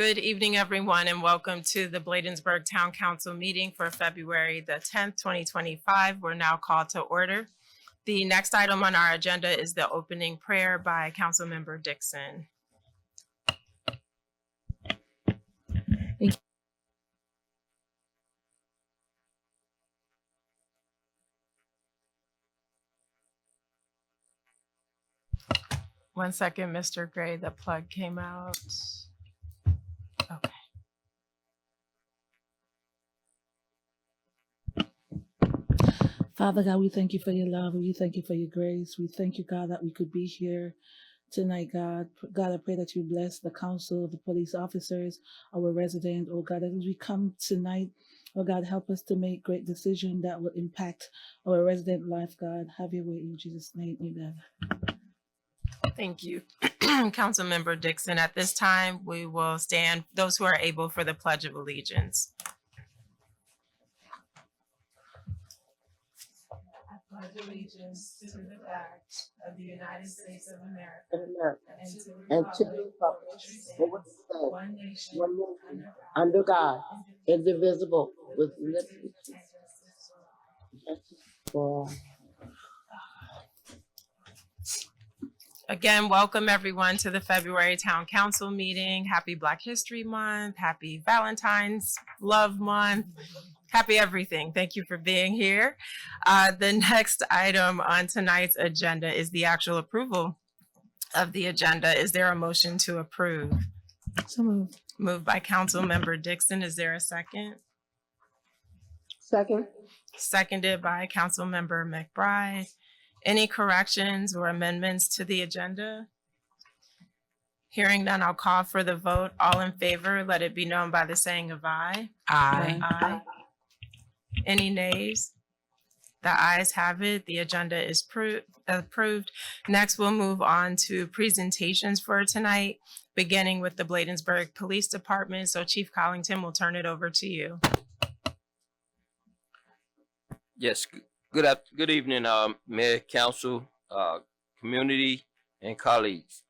Good evening, everyone, and welcome to the Bladensburg Town Council meeting for February the 10th, 2025. We're now called to order. The next item on our agenda is the opening prayer by Councilmember Dixon. One second, Mr. Gray, the plug came out. Okay. Father God, we thank you for your love. We thank you for your grace. We thank you, God, that we could be here tonight, God. God, I pray that you bless the council, the police officers, our resident. Oh, God, as we come tonight, oh, God, help us to make great decisions that will impact our resident life, God. Have your way in Jesus' name. Amen. Thank you, Councilmember Dixon. At this time, we will stand, those who are able, for the Pledge of Allegiance. I pledge allegiance to the flag of the United States of America and to the republic for which it stands, one nation, under God, indivisible, with liberty and justice for all. Again, welcome everyone to the February Town Council meeting. Happy Black History Month, happy Valentine's Love Month, happy everything. Thank you for being here. The next item on tonight's agenda is the actual approval of the agenda. Is there a motion to approve? So moved. Moved by Councilmember Dixon. Is there a second? Second. Seconded by Councilmember McBride. Any corrections or amendments to the agenda? Hearing none, I'll call for the vote. All in favor, let it be known by the saying of aye. Aye. Aye. Any nays? The ayes have it. The agenda is approved. Next, we'll move on to presentations for tonight, beginning with the Bladensburg Police Department. So Chief Collington, we'll turn it over to you. Yes. Good evening, Mayor, Council, community, and colleagues.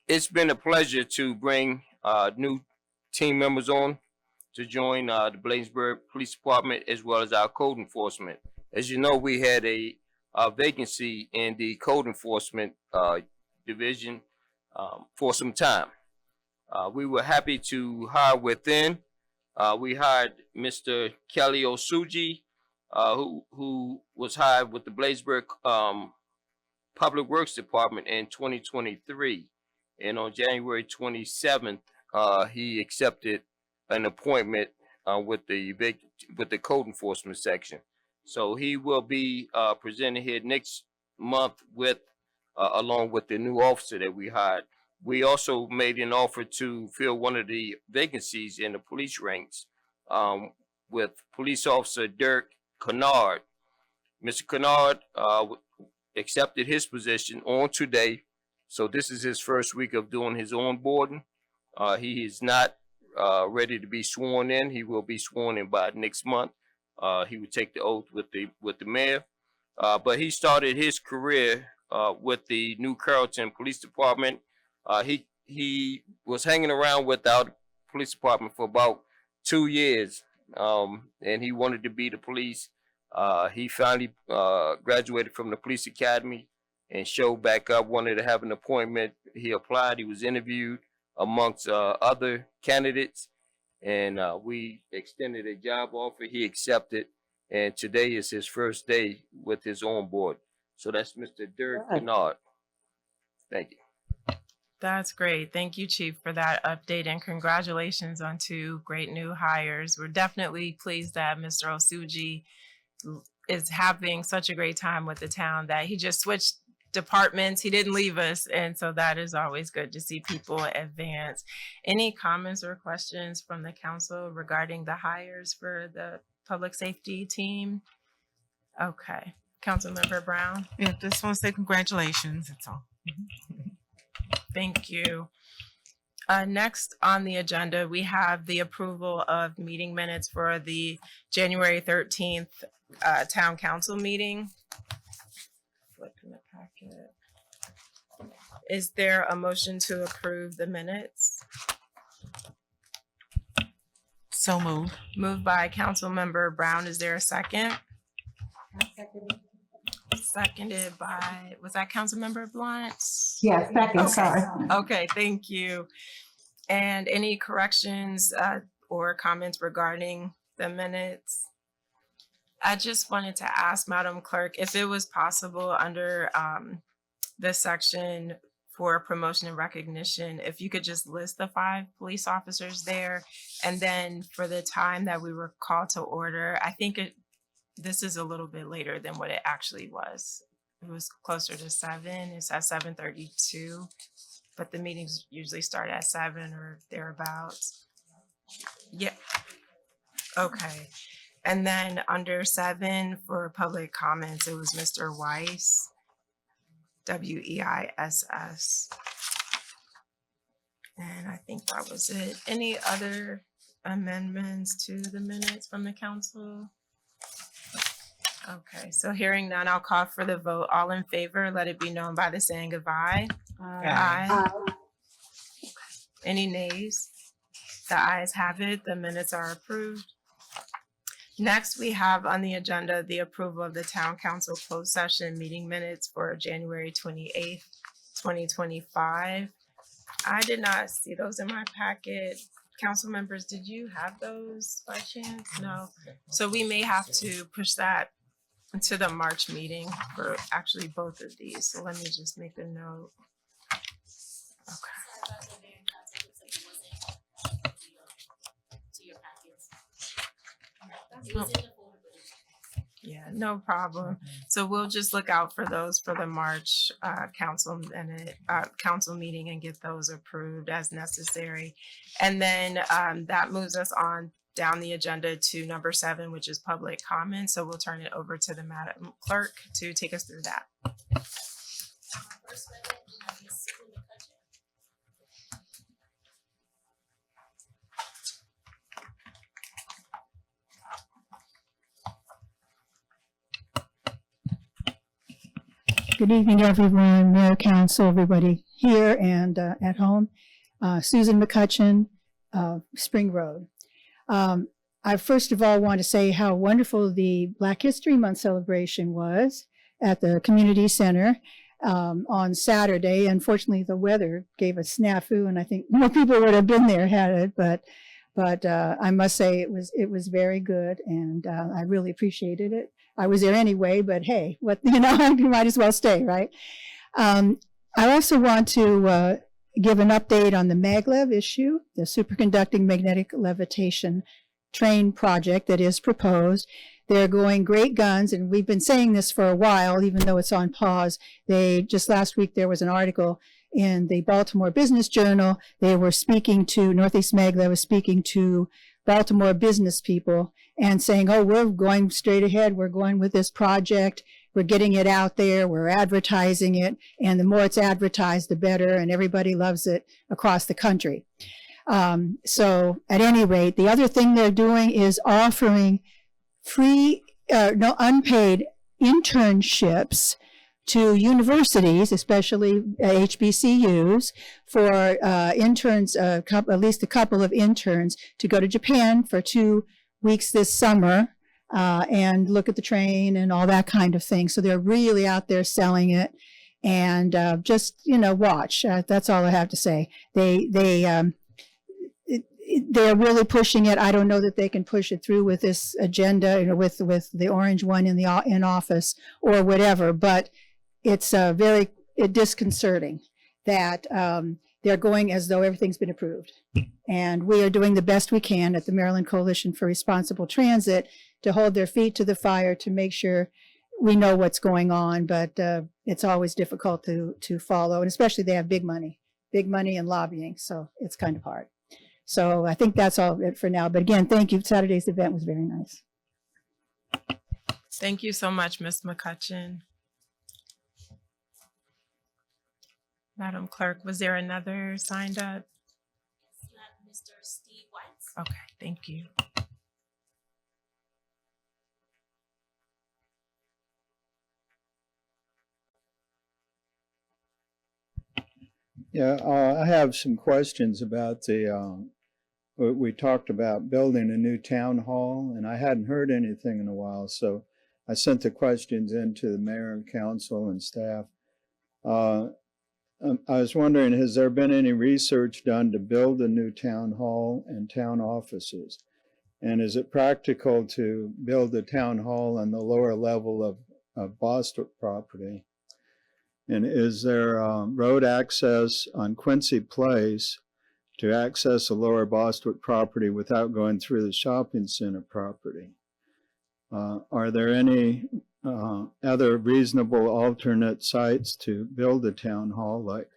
It's been a pleasure to bring new team members on to join the Bladensburg Police Department as well as our code enforcement. As you know, we had a vacancy in the code enforcement division for some time. We were happy to hire within. We hired Mr. Kelly Osuji, who was hired with the Bladensburg Public Works Department in 2023. And on January 27th, he accepted an appointment with the code enforcement section. So he will be presenting here next month with along with the new officer that we hired. We also made an offer to fill one of the vacancies in the police ranks with police officer Dirk Kennard. Mr. Kennard accepted his position on today. So this is his first week of doing his onboarding. He is not ready to be sworn in. He will be sworn in by next month. He would take the oath with the mayor. But he started his career with the New Carrollton Police Department. He was hanging around with our police department for about 2 years. And he wanted to be the police. He finally graduated from the police academy and showed back up, wanted to have an appointment. He applied, he was interviewed amongst other candidates, and we extended a job offer. He accepted, and today is his first day with his on board. So that's Mr. Dirk Kennard. Thank you. That's great. Thank you, Chief, for that update, and congratulations on 2 great new hires. We're definitely pleased that Mr. Osuji is having such a great time with the town that he just switched departments. He didn't leave us, and so that is always good to see people advance. Any comments or questions from the council regarding the hires for the public safety team? Okay. Councilmember Brown? Yeah, just want to say congratulations. That's all. Thank you. Next on the agenda, we have the approval of meeting minutes for the January 13th Town Council meeting. Flipping the packet. Is there a motion to approve the minutes? So moved. Moved by Councilmember Brown. Is there a second? Seconded by, was that Councilmember Blunt? Yes, second, Okay. sorry. Okay, thank you. And any corrections or comments regarding the minutes? I just wanted to ask Madam Clerk if it was possible under this section for promotion and recognition, if you could just list the 5 police officers there. And then for the time that we were called to order, I think this is a little bit later than what it actually was. It was closer to 7. It's at 7:32, but the meetings usually start at 7 or thereabouts. Yeah. Okay. And then under 7 for public comments, it was Mr. Weiss, Weiss. And I think that was it. Any other amendments to the minutes from the council? Okay, so hearing none, I'll call for the vote. All in favor, let it be known by the saying of aye. Aye. Any nays? The ayes have it. The minutes are approved. Next, we have on the agenda the approval of the town council closed session meeting minutes for January 28th, 2025. I did not see those in my packet. Council members, did you have those by chance? No. So we may have to push that into the March meeting for actually both of these. So let me just make a note. Okay. Yeah, no problem. So we'll just look out for those for the March council meeting and get those approved as necessary. And then that moves us on down the agenda to number 7, which is public comment. So we'll turn it over to the Madam Clerk to take us through that. Good evening, everyone, Mayor, Council, everybody here and at home. Susan McCutcheon, Spring Road. I first of all want to say how wonderful the Black History Month celebration was at the community center on Saturday. Unfortunately, the weather gave a snafu, and I think more people would have been there had it. But I must say it was very good, and I really appreciated it. I was there anyway, but hey, you might as well stay, right? I also want to give an update on the maglev issue, the superconducting magnetic levitation train project that is proposed. They're going great guns, and we've been saying this for a while, even though it's on pause. Just last week, there was an article in the Baltimore Business Journal. They were speaking to, Northeast Maglev was speaking to Baltimore business people and saying, oh, we're going straight ahead. We're going with this project. We're getting it out there. We're advertising it. And the more it's advertised, the better. And everybody loves it across the country. So at any rate, the other thing they're doing is offering unpaid internships to universities, especially HBCUs, for interns, at least a couple of interns, to go to Japan for 2 weeks this summer and look at the train and all that kind of thing. So they're really out there selling it, and just watch. That's all I have to say. They're really pushing it. I don't know that they can push it through with this agenda, with the orange one in office or whatever, but it's very disconcerting that they're going as though everything's been approved. And we are doing the best we can at the Maryland Coalition for Responsible Transit to hold their feet to the fire to make sure we know what's going on, but it's always difficult to follow, and especially they have big money and lobbying, so it's kind of hard. So I think that's all it for now. But again, thank you. Saturday's event was very nice. Thank you so much, Ms. McCutcheon. Madam Clerk, was there another signed up? Mr. Steve White. Okay, thank you. Yeah, I have some questions about the we talked about building a new town hall, and I hadn't heard anything in a while, so I sent the questions in to the mayor and council and staff. I was wondering, has there been any research done to build a new town hall and town offices? And is it practical to build a town hall on the lower level of Bostwick property? And is there road access on Quincy Place to access the lower Bostwick property without going through the shopping center property? Are there any other reasonable alternate sites to build a town hall? Like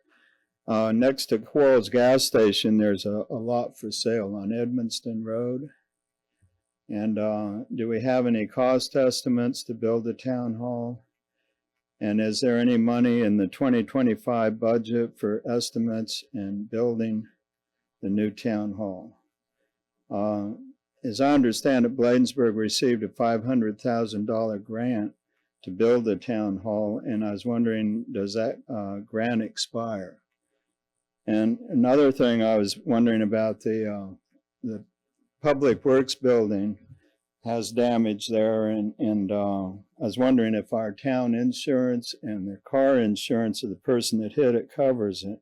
next to Quarles gas station, there's a lot for sale on Edmonston Road. And do we have any cost estimates to build a town hall? And is there any money in the 2025 budget for estimates and building the new town hall? As I understand it, Bladensburg received a $500,000 grant to build the town hall, and I was wondering, does that grant expire? And another thing I was wondering about, the Public Works building has damage there, and I was wondering if our town insurance and the car insurance of the person that hit it covers it.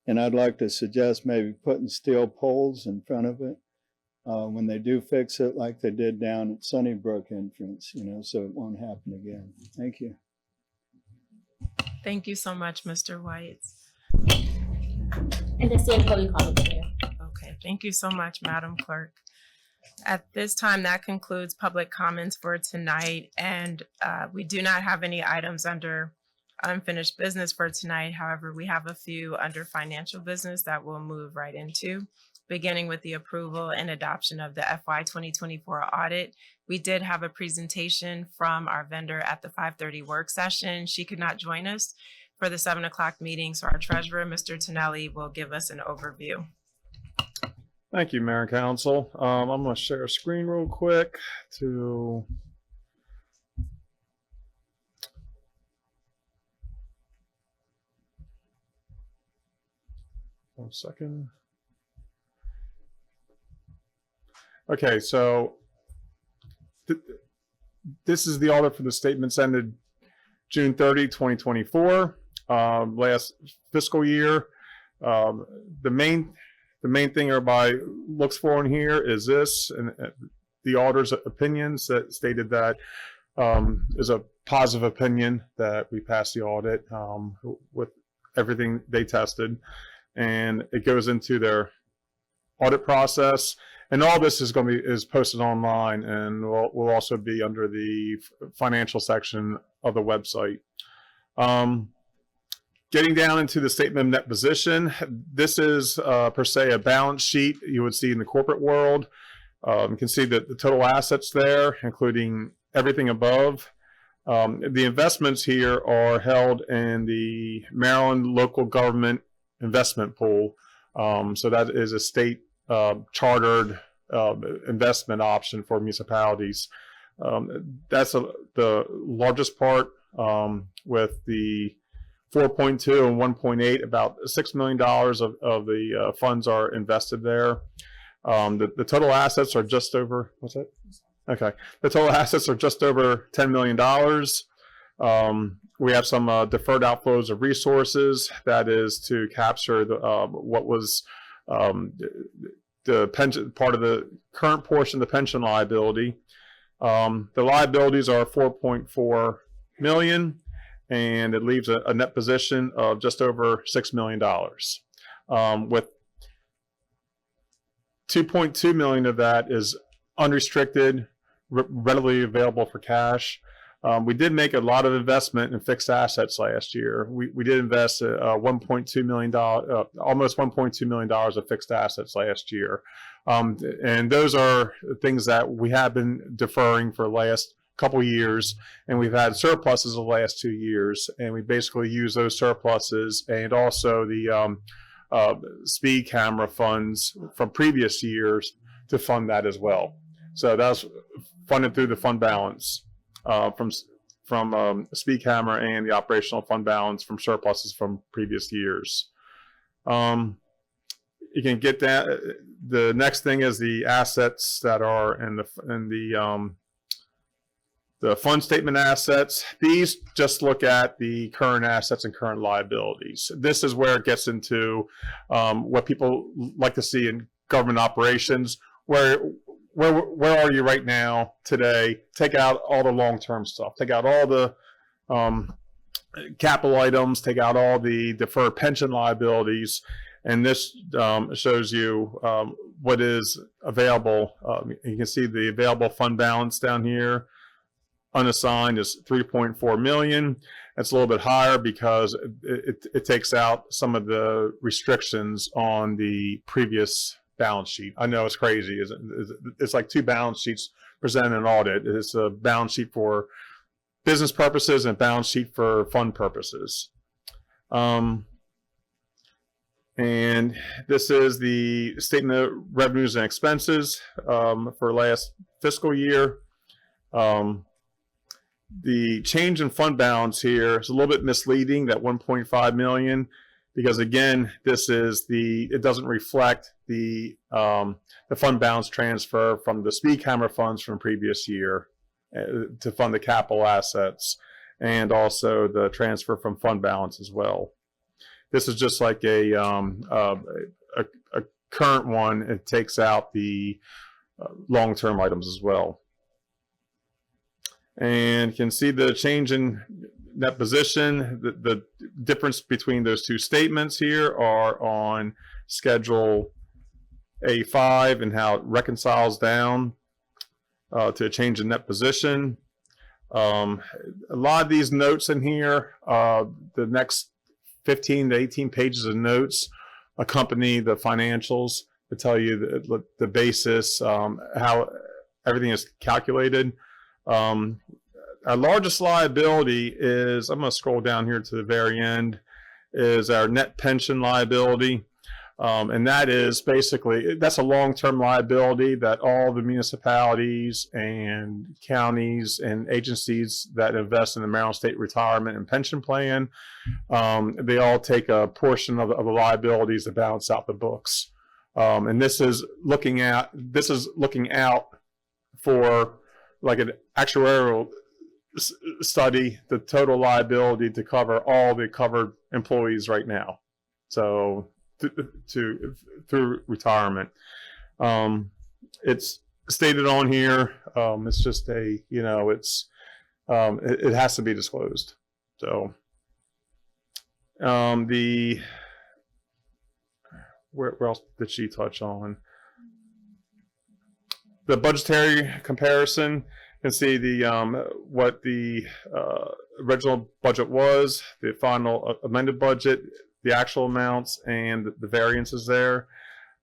And I'd like to suggest maybe putting steel poles in front of it when they do fix it, like they did down at Sunnybrook entrance, you know, so it won't happen again. Thank you. Thank you so much, Mr. White. And the same public comment here. Okay, thank you so much, Madam Clerk. At this time, that concludes public comments for tonight, and we do not have any items under unfinished business for tonight. However, we have a few under financial business that we'll move right into, beginning with the approval and adoption of the FY 2024 audit. We did have a presentation from our vendor at the 5:30 work session. She could not join us for the 7 o'clock meeting, so our treasurer, Mr. Tonelli, will give us an overview. Thank you, Mayor and Council. I'm going to share a screen real quick to one second. Okay, so this is the audit for the statements ended June 30, 2024, last fiscal year. The main thing everybody looks for in here is this, and the auditor's opinions that stated that is a positive opinion that we passed the audit with everything they tested, and it goes into their audit process. And all this is posted online, and will also be under the financial section of the website. Getting down into the statement of net position, this is per se a balance sheet you would see in the corporate world. You can see that the total assets there, including everything above. The investments here are held in the Maryland local government investment pool. So that is a state chartered investment option for municipalities. That's the largest part, with the 4.2 and 1.8, about $6 million of the funds are invested there. The total assets are just over, what's that? Okay. The total assets are just over $10 million. We have some deferred outflows of resources. That is to capture what was the pension, part of the current portion of the pension liability. The liabilities are 4.4 million. And it leaves a net position of just over $6 million, with 2.2 million of that is unrestricted, readily available for cash. We did make a lot of investment in fixed assets last year. We did invest $1.2 million, almost $1.2 million of fixed assets last year. And those are things that we have been deferring for the last couple years, and we've had surpluses the last 2 years, and we basically use those surpluses and also the speed camera funds from previous years to fund that as well. So that's funded through the fund balance from speed camera and the operational fund balance from surpluses from previous years. you can get that. The next thing is the assets that are in the fund statement assets. These just look at the current assets and current liabilities. This is where it gets into what people like to see in government operations. Where are you right now today? Take out all the long-term stuff. Take out all the capital items. Take out all the deferred pension liabilities. And this shows you what is available. You can see the available fund balance down here. Unassigned is 3.4 million. That's a little bit higher because it takes out some of the restrictions on the previous balance sheet. I know it's crazy. It's like two balance sheets presented in audit. It's a balance sheet for business purposes and a balance sheet for fund purposes. And this is the statement of revenues and expenses for last fiscal year. The change in fund balance here is a little bit misleading, that 1.5 million, because again, it doesn't reflect the fund balance transfer from the speed camera funds from previous year to fund the capital assets, and also the transfer from fund balance as well. This is just like a current one. It takes out the long-term items as well. And you can see the change in net position. The difference between those two statements here are on Schedule A5 and how it reconciles down to a change in net position. A lot of these notes in here, the next 15 to 18 pages of notes accompany the financials to tell you the basis, how everything is calculated. Our largest liability is, I'm going to scroll down here to the very end, is our net pension liability. And that is basically, that's a long-term liability that all the municipalities and counties and agencies that invest in the Maryland State Retirement and Pension Plan, they all take a portion of the liabilities to balance out the books. And this is looking out for like an actuarial study, the total liability to cover all the covered employees right now. So through retirement. It's stated on here. It's just it has to be disclosed. So where else did she touch on? The budgetary comparison. You can see what the original budget was, the final amended budget, the actual amounts, and the variances there.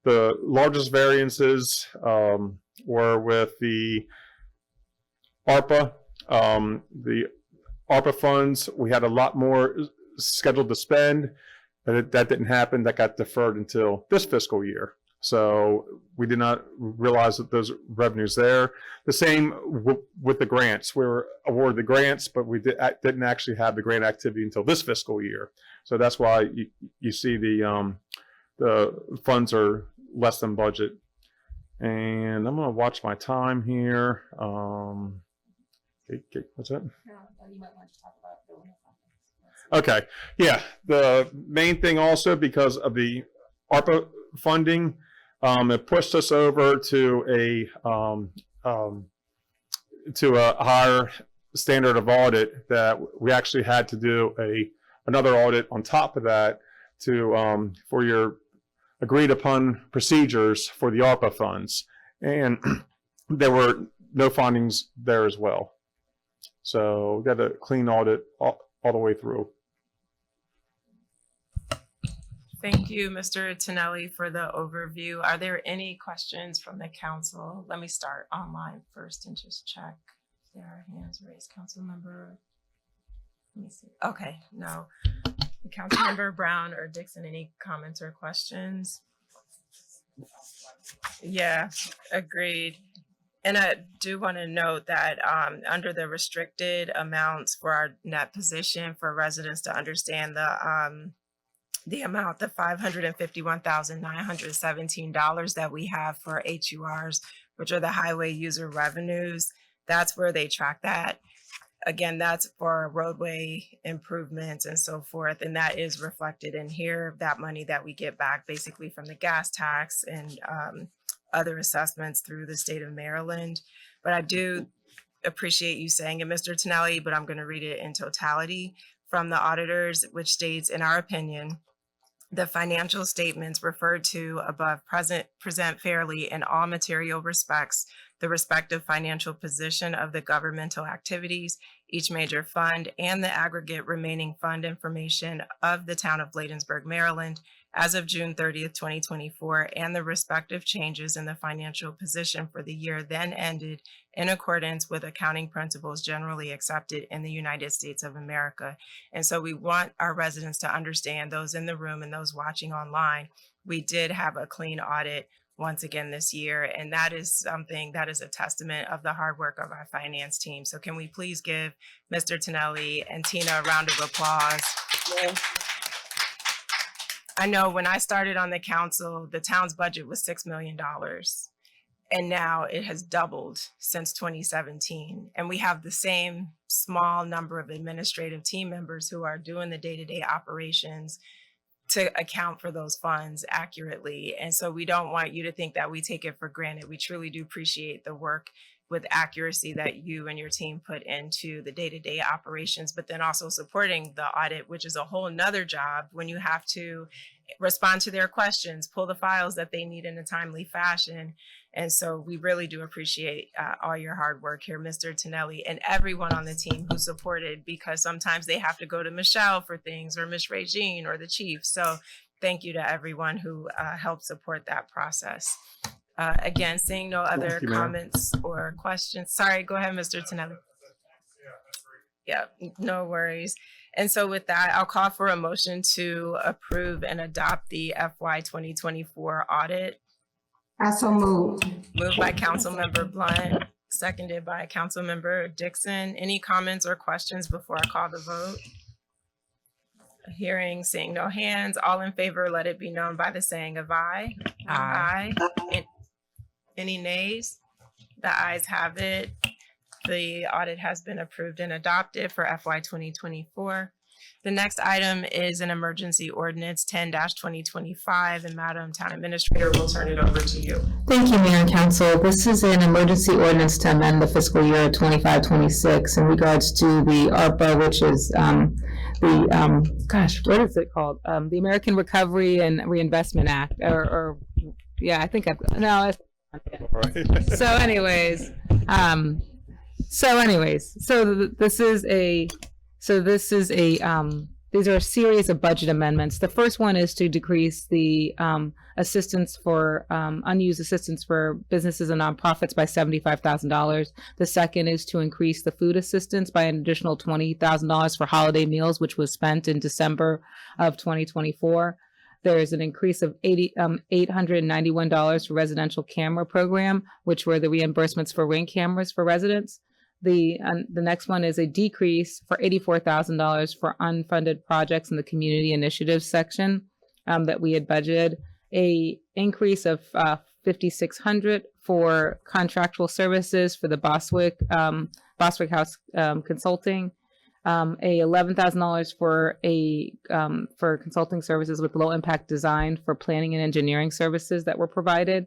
The largest variances were with the ARPA. The ARPA funds, we had a lot more scheduled to spend, but that didn't happen. That got deferred until this fiscal year. So we did not realize that those revenues there. The same with the grants. We were awarded the grants, but we didn't actually have the grant activity until this fiscal year. So that's why you see the funds are less than budget. And I'm going to watch my time here. What's that? You might want to talk about building funding. Okay. Yeah. The main thing also, because of the ARPA funding, it pushed us over to a higher standard of audit, that we actually had to do another audit on top of that to for your agreed upon procedures for the ARPA funds, and there were no findings there as well. So we got a clean audit all the way through. Thank you, Mr. Tonelli, for the overview. Are there any questions from the council? Let me start online first and just check. There are hands raised. Council member, let me see. Okay, no. Council member Brown or Dixon, any comments or questions? Yeah, agreed. And I do want to note that under the restricted amounts for our net position, for residents to understand the amount, the $551,917 that we have for HURs, which are the highway user revenues. That's where they track that. Again, that's for roadway improvements and so forth. And that is reflected in here, that money that we get back basically from the gas tax and other assessments through the state of Maryland. But I do appreciate you saying it, Mr. Tonelli, but I'm going to read it in totality from the auditors, which states, in our opinion, the financial statements referred to above present fairly in all material respects the respective financial position of the governmental activities, each major fund, and the aggregate remaining fund information of the town of Bladensburg, Maryland, as of June 30th, 2024, and the respective changes in the financial position for the year then ended in accordance with accounting principles generally accepted in the United States of America. And so we want our residents to understand, those in the room and those watching online, we did have a clean audit once again this year. And that is something that is a testament of the hard work of our finance team. So can we please give Mr. Tonelli and Tina a round of applause? Yeah. I know when I started on the council, the town's budget was $6 million. And now it has doubled since 2017. And we have the same small number of administrative team members who are doing the day-to-day operations to account for those funds accurately. And so we don't want you to think that we take it for granted. We truly do appreciate the work with accuracy that you and your team put into the day-to-day operations, but then also supporting the audit, which is a whole nother job when you have to respond to their questions, pull the files that they need in a timely fashion. And so we really do appreciate all your hard work here, Mr. Tonelli, and everyone on the team who supported, because sometimes they have to go to Michelle for things, or Miss Regine, or the chief. So thank you to everyone who helped support that process. Again, seeing no other comments or questions. Sorry, go ahead, Mr. Tonelli. Yeah, no worries. And so with that, I'll call for a motion to approve and adopt the FY 2024 audit. I so move. Moved by Councilmember Blunt, seconded by Councilmember Dixon. Any comments or questions before I call the vote? Hearing, seeing no hands, all in favor, let it be known by the saying of aye. Aye. Any nays? The ayes have it. The audit has been approved and adopted for FY 2024. The next item is an emergency ordinance 10-2025, and Madam Town Administrator will turn it over to you. Thank you, Mayor and Council. This is an emergency ordinance to amend the fiscal year 25-26 in regards to the ARPA, which is what is it called? The American Recovery and Reinvestment Act, I think these are a series of budget amendments. The first one is to decrease the assistance for unused assistance for businesses and nonprofits by $75,000. The second is to increase the food assistance by an additional $20,000 for holiday meals, which was spent in December of 2024. There is an increase of $891 for residential camera program, which were the reimbursements for Ring cameras for residents. The next one is a decrease for $84,000 for unfunded projects in the community initiatives section that we had budgeted. A increase of $5,600 for contractual services for the Boswick House Consulting. A $11,000 for consulting services with low impact design for planning and engineering services that were provided.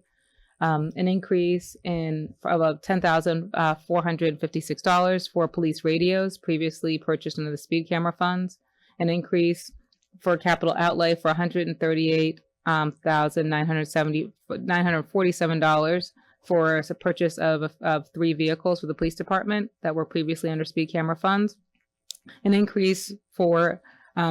An increase in about $10,456 for police radios previously purchased under the speed camera funds. An increase for capital outlay for $138,947 for the purchase of 3 vehicles for the police department that were previously under speed camera funds. An increase for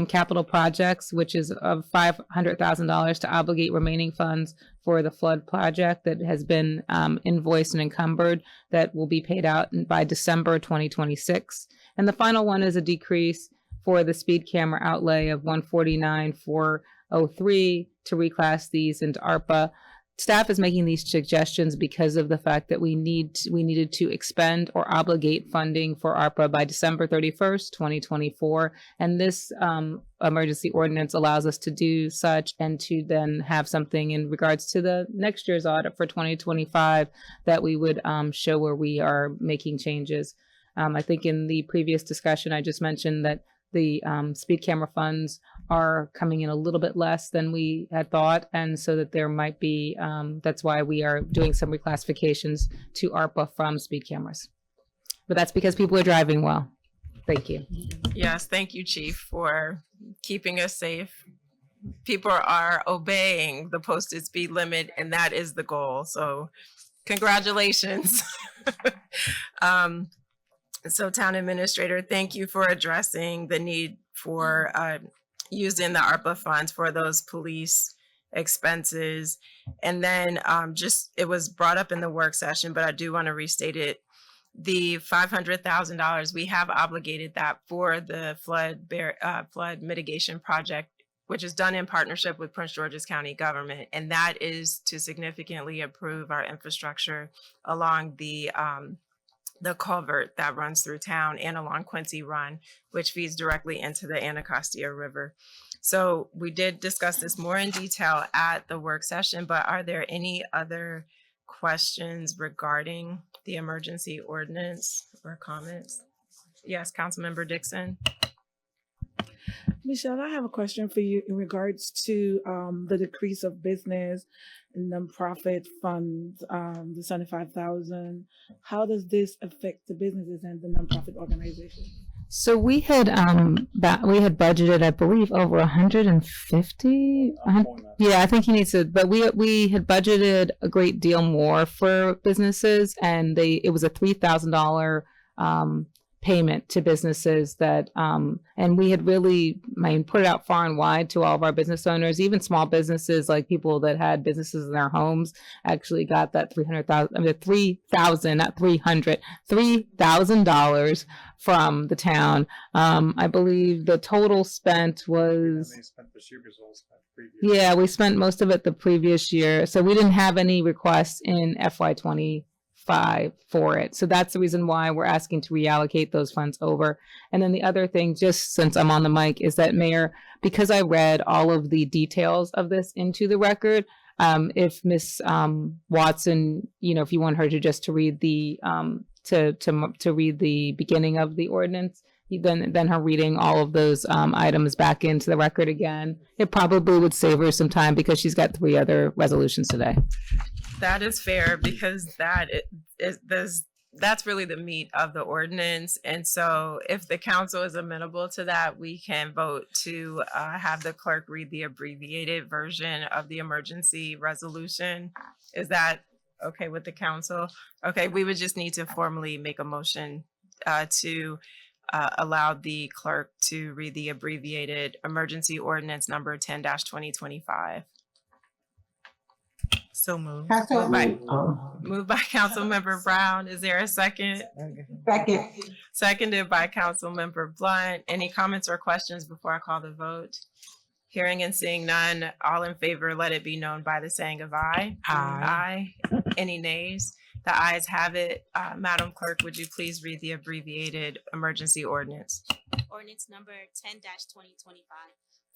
capital projects, which is of $500,000 to obligate remaining funds for the flood project that has been invoiced and encumbered that will be paid out by December 2026. And the final one is a decrease for the speed camera outlay of $149,403 to reclass these into ARPA staff is making these suggestions because of the fact that we needed to expend or obligate funding for ARPA by December 31st, 2024. And this emergency ordinance allows us to do such and to then have something in regards to the next year's audit for 2025 that we would show where we are making changes. I think in the previous discussion, I just mentioned that the speed camera funds are coming in a little bit less than we had thought. And so that there might be, that's why we are doing some reclassifications to ARPA from speed cameras. But that's because people are driving well. Thank you. Yes, thank you, Chief, for keeping us safe. People are obeying the posted speed limit, and that is the goal. So congratulations. So Town Administrator, thank you for addressing the need for using the ARPA funds for those police expenses. And then just, it was brought up in the work session, but I do want to restate it. The $500,000, we have obligated that for the flood mitigation project, which is done in partnership with Prince George's County government. And that is to significantly improve our infrastructure along the culvert that runs through town and along Quincy Run, which feeds directly into the Anacostia River. So we did discuss this more in detail at the work session, but are there any other questions regarding the emergency ordinance or comments? Yes, Councilmember Dixon. Michelle, I have a question for you in regards to the decrease of business and nonprofit funds, the 75,000. How does this affect the businesses and the nonprofit organizations? So we had budgeted, I believe, over 150. Yeah, I think he needs to. But we had budgeted a great deal more for businesses, and it was a $3,000 payment to businesses that and we had really put it out far and wide to all of our business owners. Even small businesses, like people that had businesses in their homes, actually got that $3,000 from the town. I believe the total spent was, yeah, we spent most of it the previous year, so we didn't have any requests in FY25 for it. So that's the reason why we're asking to reallocate those funds over. And then the other thing, just since I'm on the mic, is that, Mayor, because I read all of the details of this into the record, if Miss Watson, if you want her to just to read the to read the beginning of the ordinance, then her reading all of those items back into the record again, it probably would save her some time because she's got 3 other resolutions today. That is fair, because that's really the meat of the ordinance. And so if the council is amenable to that, we can vote to have the clerk read the abbreviated version of the emergency resolution. Is that okay with the council? Okay, we would just need to formally make a motion to allow the clerk to read the abbreviated emergency ordinance number 10-2025. So moved. Moved by Councilmember Brown. Is there a second? Second. Seconded by Councilmember Blunt. Any comments or questions before I call the vote? Hearing and seeing none, all in favor, let it be known by the saying of aye. Aye. Aye. Any nays? The ayes have it. Madam Clerk, would you please read the abbreviated emergency ordinance? Ordinance number 10-2025,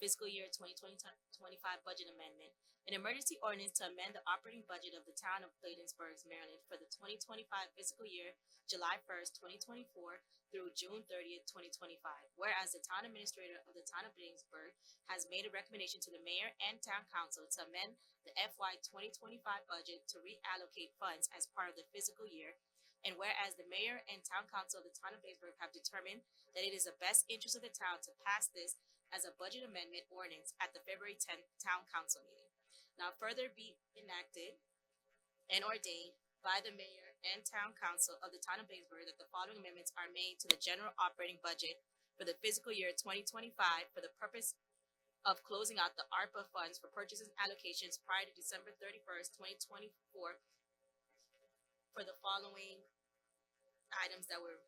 fiscal year 2025 budget amendment. An emergency ordinance to amend the operating budget of the town of Bladensburg, Maryland for the 2025 fiscal year, July 1st, 2024 through June 30th, 2025. Whereas the town administrator of the town of Bladensburg has made a recommendation to the mayor and town council to amend the FY 2025 budget to reallocate funds as part of the fiscal year. And whereas the mayor and town council of the town of Bladensburg have determined that it is the best interest of the town to pass this as a budget amendment ordinance at the February 10th town council meeting. Now further be enacted and ordained by the mayor and town council of the town of Bladensburg that the following amendments are made to the general operating budget for the fiscal year 2025 for the purpose of closing out the ARPA funds for purchases and allocations prior to December 31st, 2024 for the following items that were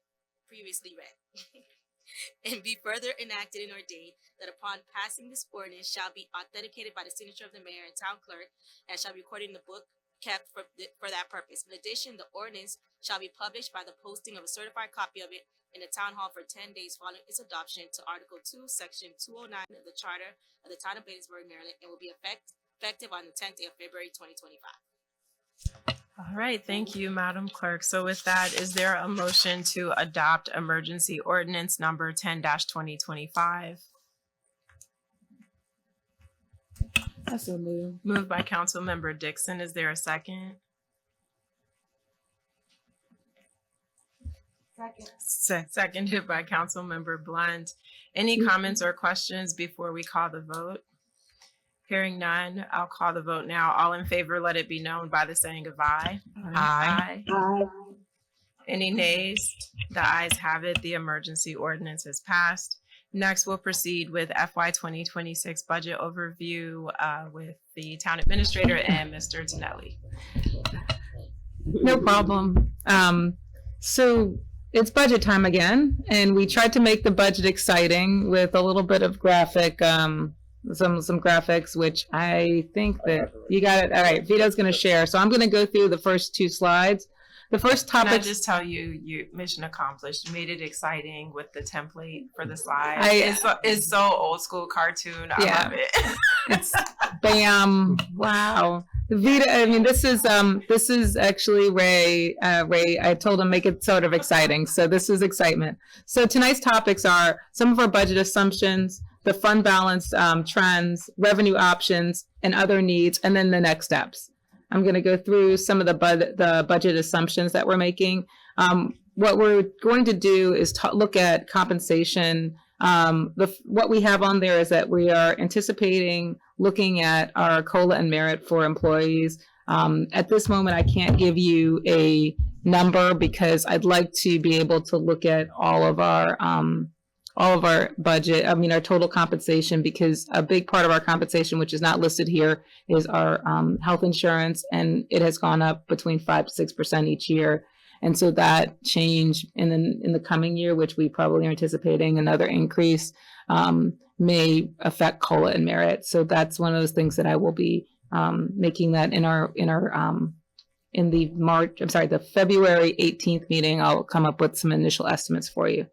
previously read. And be further enacted and ordained that upon passing this ordinance shall be authenticated by the signature of the mayor and town clerk and shall be recorded in the book kept for that purpose. In addition, the ordinance shall be published by the posting of a certified copy of it in the town hall for 10 days following its adoption to Article 2, Section 209 of the Charter of the Town of Bladensburg, Maryland, and will be effective on the 10th day of February 2025. All right, thank you, Madam Clerk. So with that, is there a motion to adopt emergency ordinance number 10-2025? I so move. Moved by Councilmember Dixon. Is there a second? Seconded by Councilmember Blunt. Any comments or questions before we call the vote? Hearing none, I'll call the vote now. All in favor, let it be known by the saying of aye. Aye. Aye. Any nays? The ayes have it. The emergency ordinance is passed. Next, we'll proceed with FY 2026 budget overview with the town administrator and Mr. Tonelli. No problem. So it's budget time again, and we tried to make the budget exciting with a little bit of graphic, some graphics, which I think that you got it. All right, Vito's going to share. So I'm going to go through the first two slides. The first Can I topic. just tell you, you mission accomplished. You made it exciting with the template for the slide. It's so old school cartoon. I love it. It's bam! Wow, Vito. I mean, this is actually Ray. Ray, I told him make it sort of exciting. So this is excitement. So tonight's topics are some of our budget assumptions, the fund balance trends, revenue options, and other needs, and then the next steps. I'm going to go through some of the budget assumptions that we're making. What we're going to do is look at compensation. What we have on there is that we are anticipating looking at our COLA and merit for employees. At this moment, I can't give you a number because I'd like to be able to look at all of our budget, our total compensation, because a big part of our compensation, which is not listed here, is our health insurance, and it has gone up between 5 to 6% each year. And so that change in the coming year, which we probably are anticipating another increase, may affect COLA and merit. So that's one of those things that I will be making that in the February 18th meeting. I'll come up with some initial estimates for you.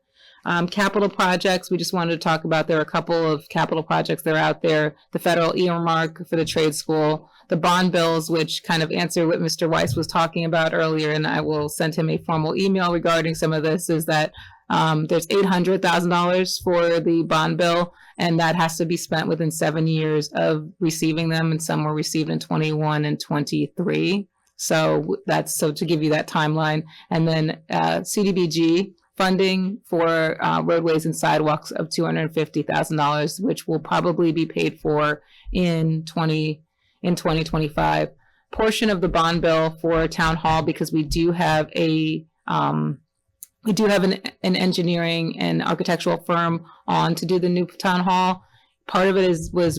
Capital projects, we just wanted to talk about, there are a couple of capital projects that are out there. The federal earmark for the trade school, the bond bills, which kind of answer what Mr. Weiss was talking about earlier, and I will send him a formal email regarding some of this, is that there's $800,000 for the bond bill, and that has to be spent within 7 years of receiving them, and some were received in 21 and 23. So to give you that timeline. And then CDBG funding for roadways and sidewalks of $250,000, which will probably be paid for in 2025. Portion of the bond bill for town hall, because we do have an engineering and architectural firm on to do the new town hall. Part of it was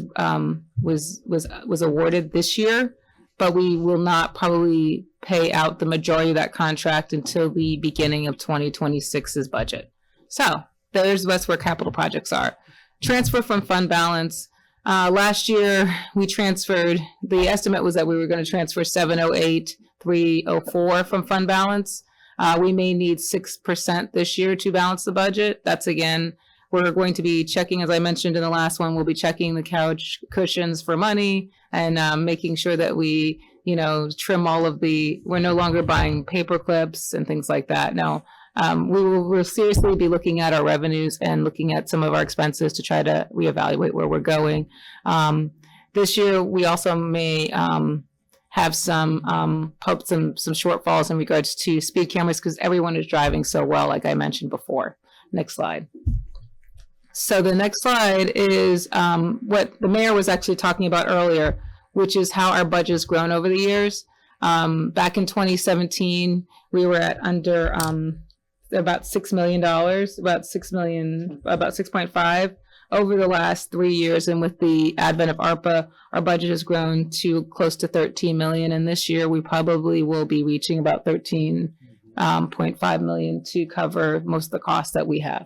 awarded this year, but we will not probably pay out the majority of that contract until the beginning of 2026's budget. So that's where capital projects are. Transfer from fund balance. Last year, we transferred, the estimate was that we were going to transfer 708,304 from fund balance. We may need 6% this year to balance the budget. That's, again, we're going to be checking, as I mentioned in the last one, we'll be checking the couch cushions for money and making sure that we, trim all of we're no longer buying paper clips and things like that. No, we'll seriously be looking at our revenues and looking at some of our expenses to try to reevaluate where we're going. This year, we also may have some shortfalls in regards to speed cameras because everyone is driving so well, like I mentioned before. Next slide. So the next slide is what the mayor was actually talking about earlier, which is how our budget has grown over the years. Back in 2017, we were at under about $6 million, about 6.5 over the last 3 years. And with the advent of ARPA, our budget has grown to close to 13 million. And this year we probably will be reaching about 13.5 million to cover most of the costs that we have.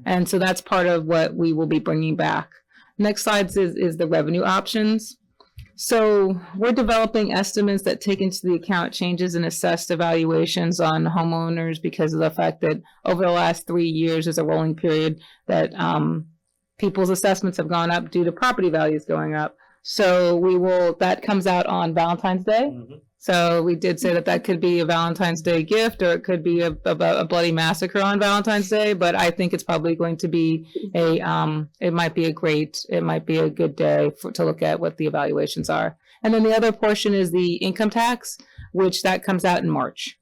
And so that's part of what we will be bringing back. Next slide is the revenue options. So we're developing estimates that take into the account changes in assessed evaluations on homeowners because of the fact that over the last 3 years is a rolling period that people's assessments have gone up due to property values going up. So that comes out on Valentine's Day. So we did say that could be a Valentine's Day gift, or it could be a bloody massacre on Valentine's Day. But I think it's probably going to be it might be a good day to look at what the evaluations are. And then the other portion is the income tax, which that comes out in March.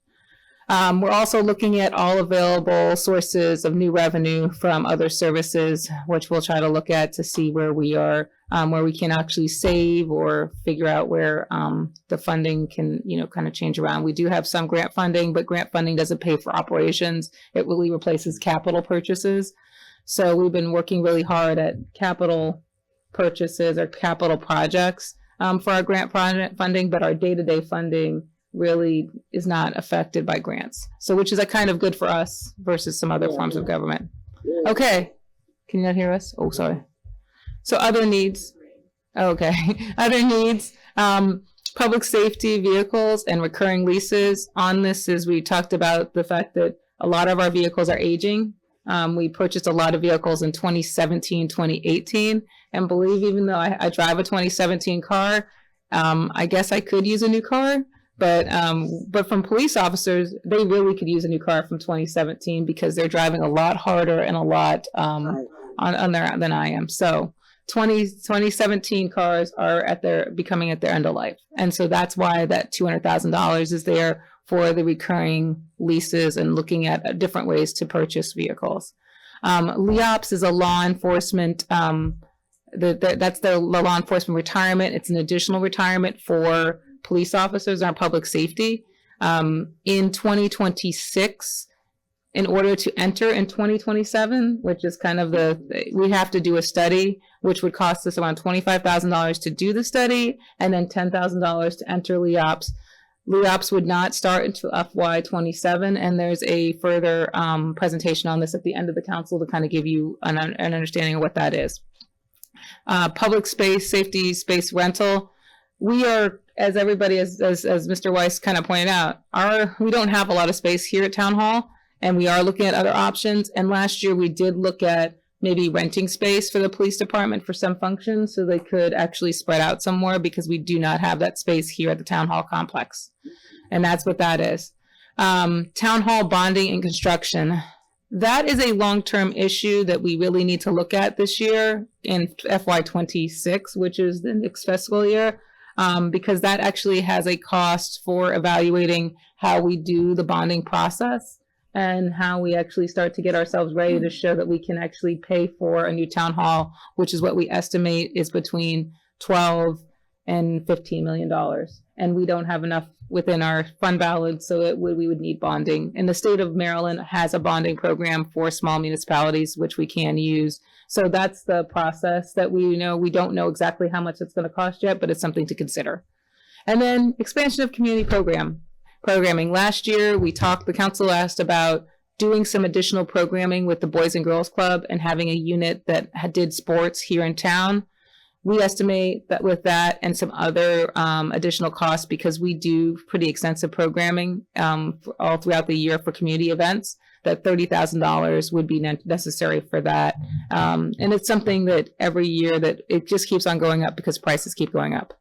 We're also looking at all available sources of new revenue from other services, which we'll try to look at to see where we are, where we can actually save or figure out where the funding can, kind of change around. We do have some grant funding, but grant funding doesn't pay for operations. It really replaces capital purchases. So we've been working really hard at capital purchases or capital projects for our grant project funding, but our day-to-day funding really is not affected by grants. So which is a kind of good for us versus some other forms of government. Okay. Can you not hear us? Oh, sorry. So other needs. Okay. Other needs, public safety vehicles and recurring leases. On this is we talked about the fact that a lot of our vehicles are aging. We purchased a lot of vehicles in 2017, 2018. And believe, even though I drive a 2017 car, I guess I could use a new car. But from police officers, they really could use a new car from 2017 because they're driving a lot harder and a lot on their than I am. So 2017 cars are becoming at their end of life. And so that's why that $200,000 is there for the recurring leases and looking at different ways to purchase vehicles. LEOPS is a law enforcement, that's the law enforcement retirement. It's an additional retirement for police officers and our public safety. In 2026, in order to enter in 2027, which is kind of we have to do a study, which would cost us around $25,000 to do the study, and then $10,000 to enter LEOPS. LEOPS would not start until FY27, and there's a further presentation on this at the end of the council to kind of give you an understanding of what that is. Public space, safety space rental. We are, as everybody, as Mr. Weiss kind of pointed out, we don't have a lot of space here at Town Hall, and we are looking at other options. And last year we did look at maybe renting space for the police department for some functions so they could actually spread out some more, because we do not have that space here at the Town Hall complex. And that's what that is. Town Hall bonding and construction. That is a long-term issue that we really need to look at this year in FY26, which is the next fiscal year. Because that actually has a cost for evaluating how we do the bonding process and how we actually start to get ourselves ready to show that we can actually pay for a new town hall, which is what we estimate is between $12 and $15 million. And we don't have enough within our fund balance, so we would need bonding. And the state of Maryland has a bonding program for small municipalities, which we can use. So that's the process that we don't know exactly how much it's going to cost yet, but it's something to consider. And then expansion of community programming. Last year, the council asked about doing some additional programming with the Boys and Girls Club and having a unit that did sports here in town. We estimate that with that and some other additional costs, because we do pretty extensive programming all throughout the year for community events, that $30,000 would be necessary for that. And it's something that every year that it just keeps on going up because prices keep going up.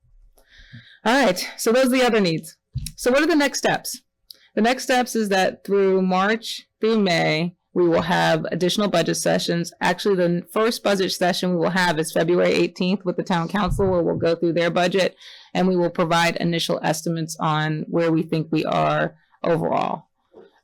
All right, so those are the other needs. So what are the next steps? The next steps is that through March through May, we will have additional budget sessions. Actually, the first budget session we will have is February 18th with the town council, where we'll go through their budget and we will provide initial estimates on where we think we are overall.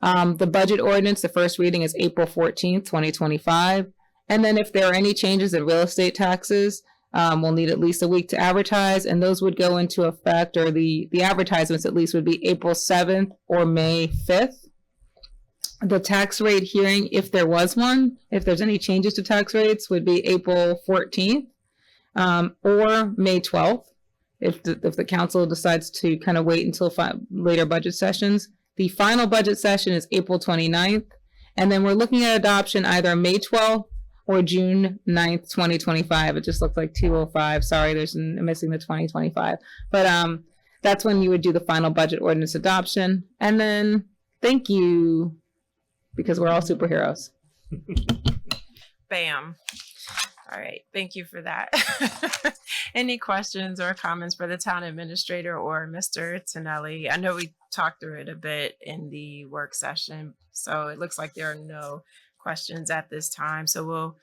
The budget ordinance, the first reading is April 14th, 2025. And then if there are any changes in real estate taxes, we'll need at least a week to advertise, and those would go into effect, or the advertisements at least would be April 7th or May 5th. The tax rate hearing, if there was one, if there's any changes to tax rates, would be April 14th or May 12th, if the council decides to kind of wait until later budget sessions. The final budget session is April 29th, And then we're looking at adoption either May 12th or June 9th, 2025. It just looks like 205. Sorry, I'm missing the 2025. But that's when you would do the final budget ordinance adoption. And then thank you, because we're all superheroes. Bam. All right. Thank you for that. Any questions or comments for the town administrator or Mr. Tonelli? I know we talked through it a bit in the work session, so it looks like there are no questions at this time. So we'll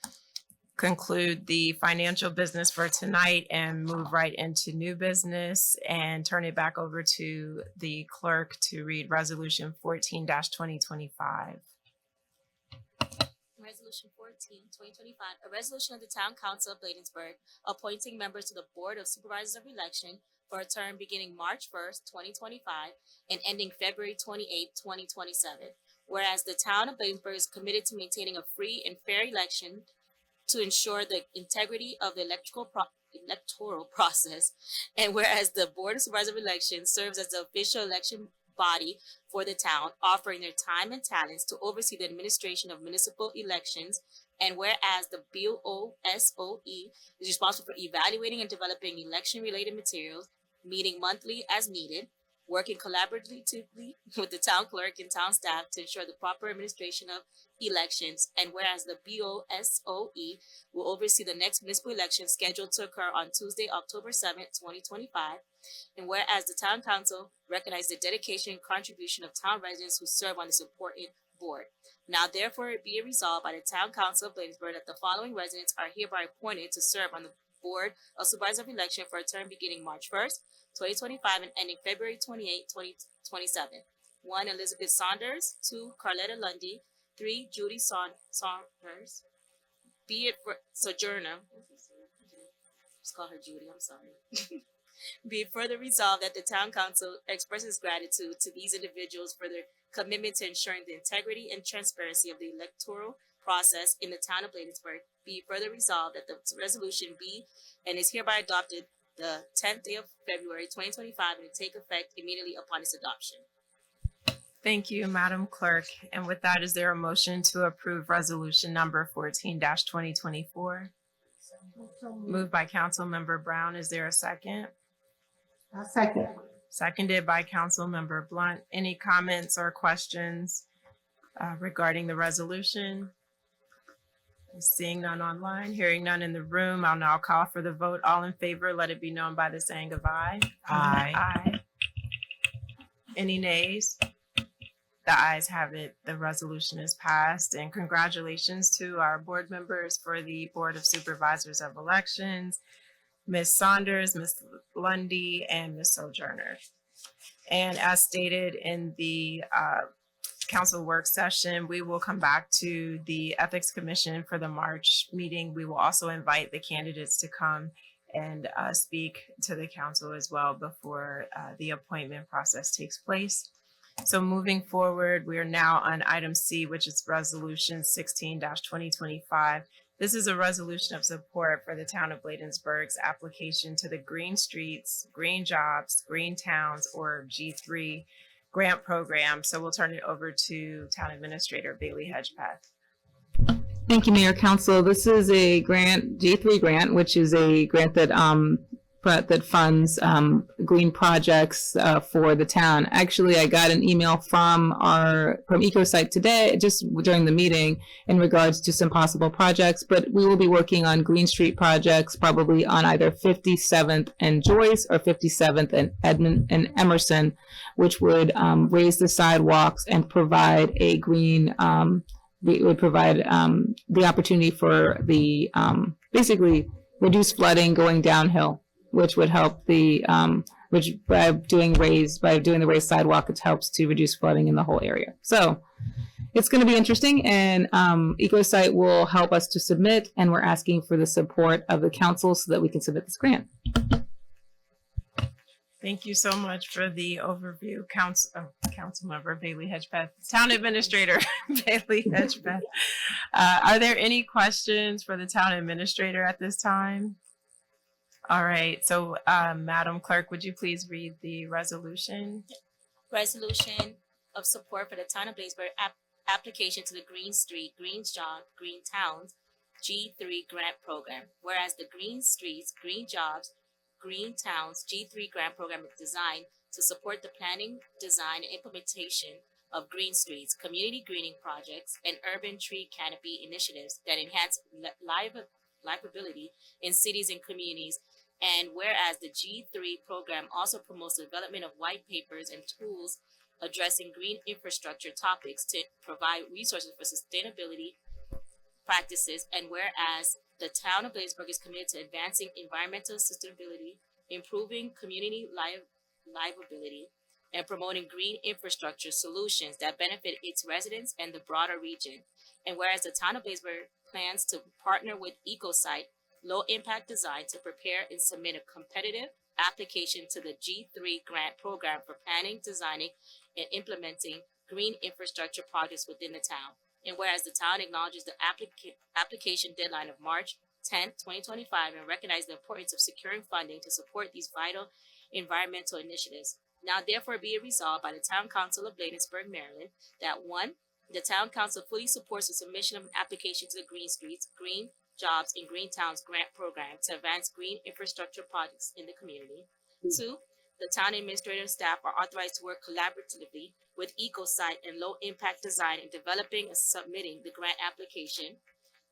conclude the financial business for tonight and move right into new business and turn it back over to the clerk to read resolution 14-2025. Resolution 14, 2025, a resolution of the Town Council of Bladensburg appointing members to the Board of Supervisors of Election for a term beginning March 1st, 2025 and ending February 28th, 2027. Whereas the Town of Bladensburg is committed to maintaining a free and fair election to ensure the integrity of the electoral process, and whereas the Board of Supervisors of Election serves as the official election body for the town, offering their time and talents to oversee the administration of municipal elections, and whereas the BOSOE is responsible for evaluating and developing election-related materials, meeting monthly as needed, working collaboratively with the town clerk and town staff to ensure the proper administration of elections, and whereas the BOSOE will oversee the next municipal election scheduled to occur on Tuesday, October 7th, 2025, and whereas the town council recognizes the dedication and contribution of town residents who serve on this important board. Now therefore it be resolved by the town council of Bladensburg that the following residents are hereby appointed to serve on the Board of Supervisors of Election for a term beginning March 1st, 2025 and ending February 28th, 2027. 1, Elizabeth Saunders. 2, Carletta Lundy. 3, Judy Saunders. Be it for Sojourner. Just call her Judy, I'm sorry. Be it further resolved that the town council expresses gratitude to these individuals for their commitment to ensuring the integrity and transparency of the electoral process in the town of Bladensburg. Be it further resolved that the resolution be and is hereby adopted the 10th day of February 2025 and to take effect immediately upon its adoption. Thank you, Madam Clerk. And with that, is there a motion to approve resolution number 14-2024? Moved by Councilmember Brown. Is there a second? I second. Seconded by Councilmember Blunt. Any comments or questions regarding the resolution? Seeing none online, hearing none in the room, I'll now call for the vote. All in favor, let it be known by the saying of aye. Aye. Aye. Any nays? The ayes have it. The resolution is passed. And congratulations to our board members for the Board of Supervisors of Elections, Ms. Saunders, Ms. Lundy, and Ms. Sojourner. And as stated in the council work session, we will come back to the Ethics Commission for the March meeting. We will also invite the candidates to come and speak to the council as well before the appointment process takes place. So moving forward, we are now on item C, which is resolution 16-2025. This is a resolution of support for the town of Bladensburg's application to the Green Streets, Green Jobs, Green Towns, or G3 grant program. So we'll turn it over to Town Administrator Bailey Hedgepeth. Thank you, Mayor Council. This is a grant, G3 grant, which is a grant that that funds green projects for the town. Actually, I got an email from EcoSite today, just during the meeting, in regards to some possible projects. But we will be working on Green Street projects, probably on either 57th and Joyce or 57th and Edmond and Emerson, which would raise the sidewalks and provide a green. We would provide the opportunity for the basically reduce flooding going downhill, which would help the which by doing the raised sidewalk, it helps to reduce flooding in the whole area. So it's going to be interesting, and EcoSite will help us to submit, and we're asking for the support of the council so that we can submit this grant. Thank you so much for the overview, Councilmember Bailey Hedgepeth, Town Administrator Bailey Hedgepeth. Are there any questions for the Town Administrator at this time? All right, so Madam Clerk, would you please read the resolution? Resolution of support for the town of Bladensburg application to the Green Street, Green Jobs, Green Towns G3 grant program. Whereas the Green Streets, Green Jobs, Green Towns G3 grant program is designed to support the planning, design, and implementation of green streets, community greening projects, and urban tree canopy initiatives that enhance livability in cities and communities. And whereas the G3 program also promotes the development of white papers and tools addressing green infrastructure topics to provide resources for sustainability practices, and whereas the town of Bladensburg is committed to advancing environmental sustainability, improving community livability, and promoting green infrastructure solutions that benefit its residents and the broader region. And whereas the town of Bladensburg plans to partner with EcoSite Low Impact Design to prepare and submit a competitive application to the G3 grant program for planning, designing, and implementing green infrastructure projects within the town. And whereas the town acknowledges the application deadline of March 10th, 2025, and recognizes the importance of securing funding to support these vital environmental initiatives. Now, therefore, be it resolved by the Town Council of Bladensburg, Maryland, that 1, the Town Council fully supports the submission of an application to the Green Streets, Green Jobs, and Green Towns grant program to advance green infrastructure projects in the community. 2, the town administrator and staff are authorized to work collaboratively with EcoSite and Low Impact Design in developing and submitting the grant application.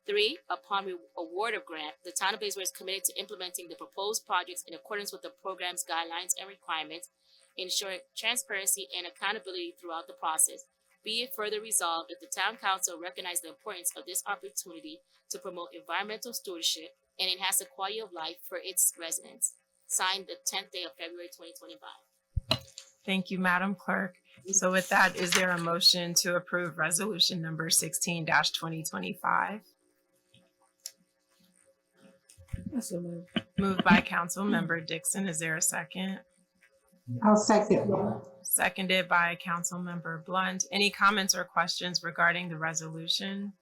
3, upon award of grant, the town of Bladensburg is committed to implementing the proposed projects in accordance with the program's guidelines and requirements, ensuring transparency and accountability throughout the process. Be it further resolved that the town council recognizes the importance of this opportunity to promote environmental stewardship and enhance the quality of life for its residents. Signed the 10th day of February 2025. Thank you, Madam Clerk. So with that, is there a motion to approve resolution number 16-2025? So moved. Moved by Council Member Dixon. Is there a second? I'll second. Seconded by Council Member Blunt. Any comments or questions regarding the resolution?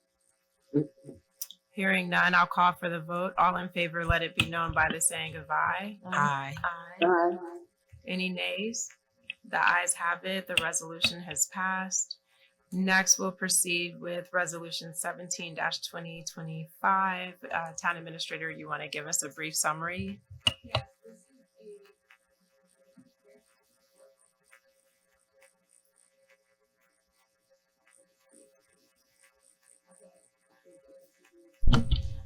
Hearing none, I'll call for the vote. All in favor, let it be known by the saying of aye. Aye. Aye. Any nays? The ayes have it. The resolution has passed. Next, we'll proceed with resolution 17-2025. Town Administrator, you want to give us a brief summary?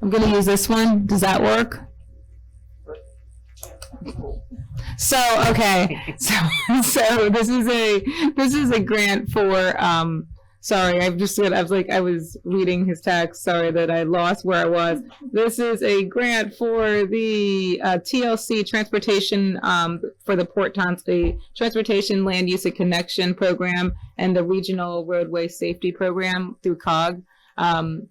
I'm gonna use this one. Does that work? So, okay, so this is a grant for, sorry, I was reading his text, sorry that I lost where I was. This is a grant for the TLC transportation, for the Port Towns, the Transportation Land Use and Connection Program and the Regional Roadway Safety Program through COG.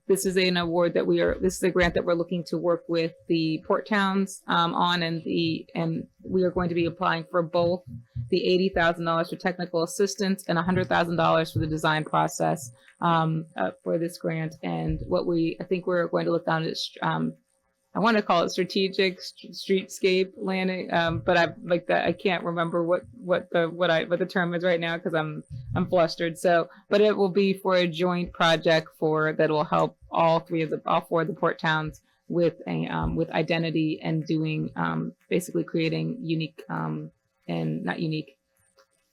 This is an award that this is a grant that we're looking to work with the port towns on, and we are going to be applying for both the $80,000 for technical assistance and $100,000 for the design process for this grant. And I think we're going to look down at I want to call it strategic streetscape landing, but I can't remember what the term is right now because I'm flustered. So, but it will be for a joint project that will help all four of the port towns with identity and doing basically creating unique and not unique,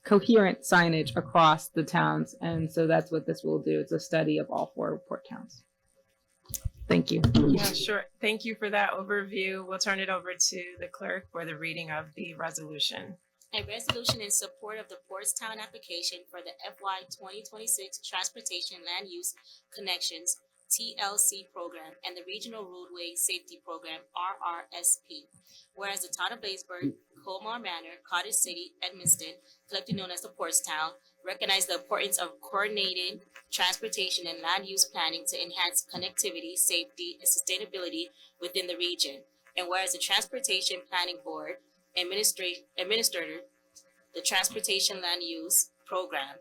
coherent signage across the towns. And so that's what this will do. It's a study of all four port towns. Thank you. Yeah, sure. Thank you for that overview. We'll turn it over to the clerk for the reading of the resolution. A resolution in support of the Portstown application for the FY 2026 Transportation Land Use Connections TLC program and the Regional Roadway Safety Program RRSP. Whereas the town of Bladensburg, Colmar Manor, Cottage City, Edmiston, collectively known as the Portstown, recognize the importance of coordinated transportation and land use planning to enhance connectivity, safety, and sustainability within the region. And whereas the Transportation Planning Board administered the Transportation Land Use Program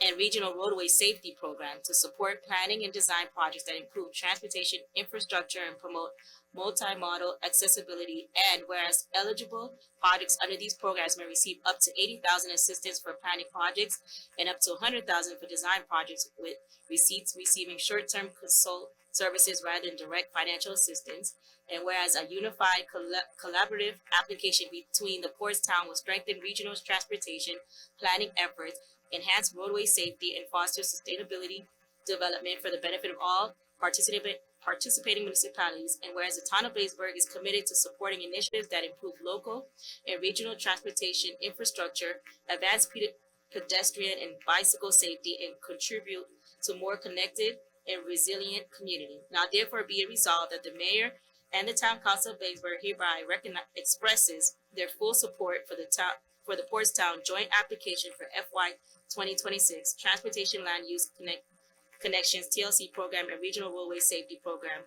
and regional roadway safety program to support planning and design projects that improve transportation infrastructure and promote multimodal accessibility. And whereas eligible projects under these programs may receive up to $80,000 assistance for planning projects and up to $100,000 for design projects, with receipts receiving short-term consult services rather than direct financial assistance. And whereas a unified collaborative application between the Town will strengthen regional transportation planning efforts, enhance roadway safety, and foster sustainability development for the benefit of all participating municipalities. And whereas the town of Bladensburg is committed to supporting initiatives that improve local and regional transportation infrastructure, advance pedestrian and bicycle safety, and contribute to more connected and resilient community. Now therefore be it resolved that the mayor and the town council of Bladensburg hereby expresses their full support for the Town joint application for FY 2026 Transportation Land Use Connections TLC program and Regional Roadway Safety Program.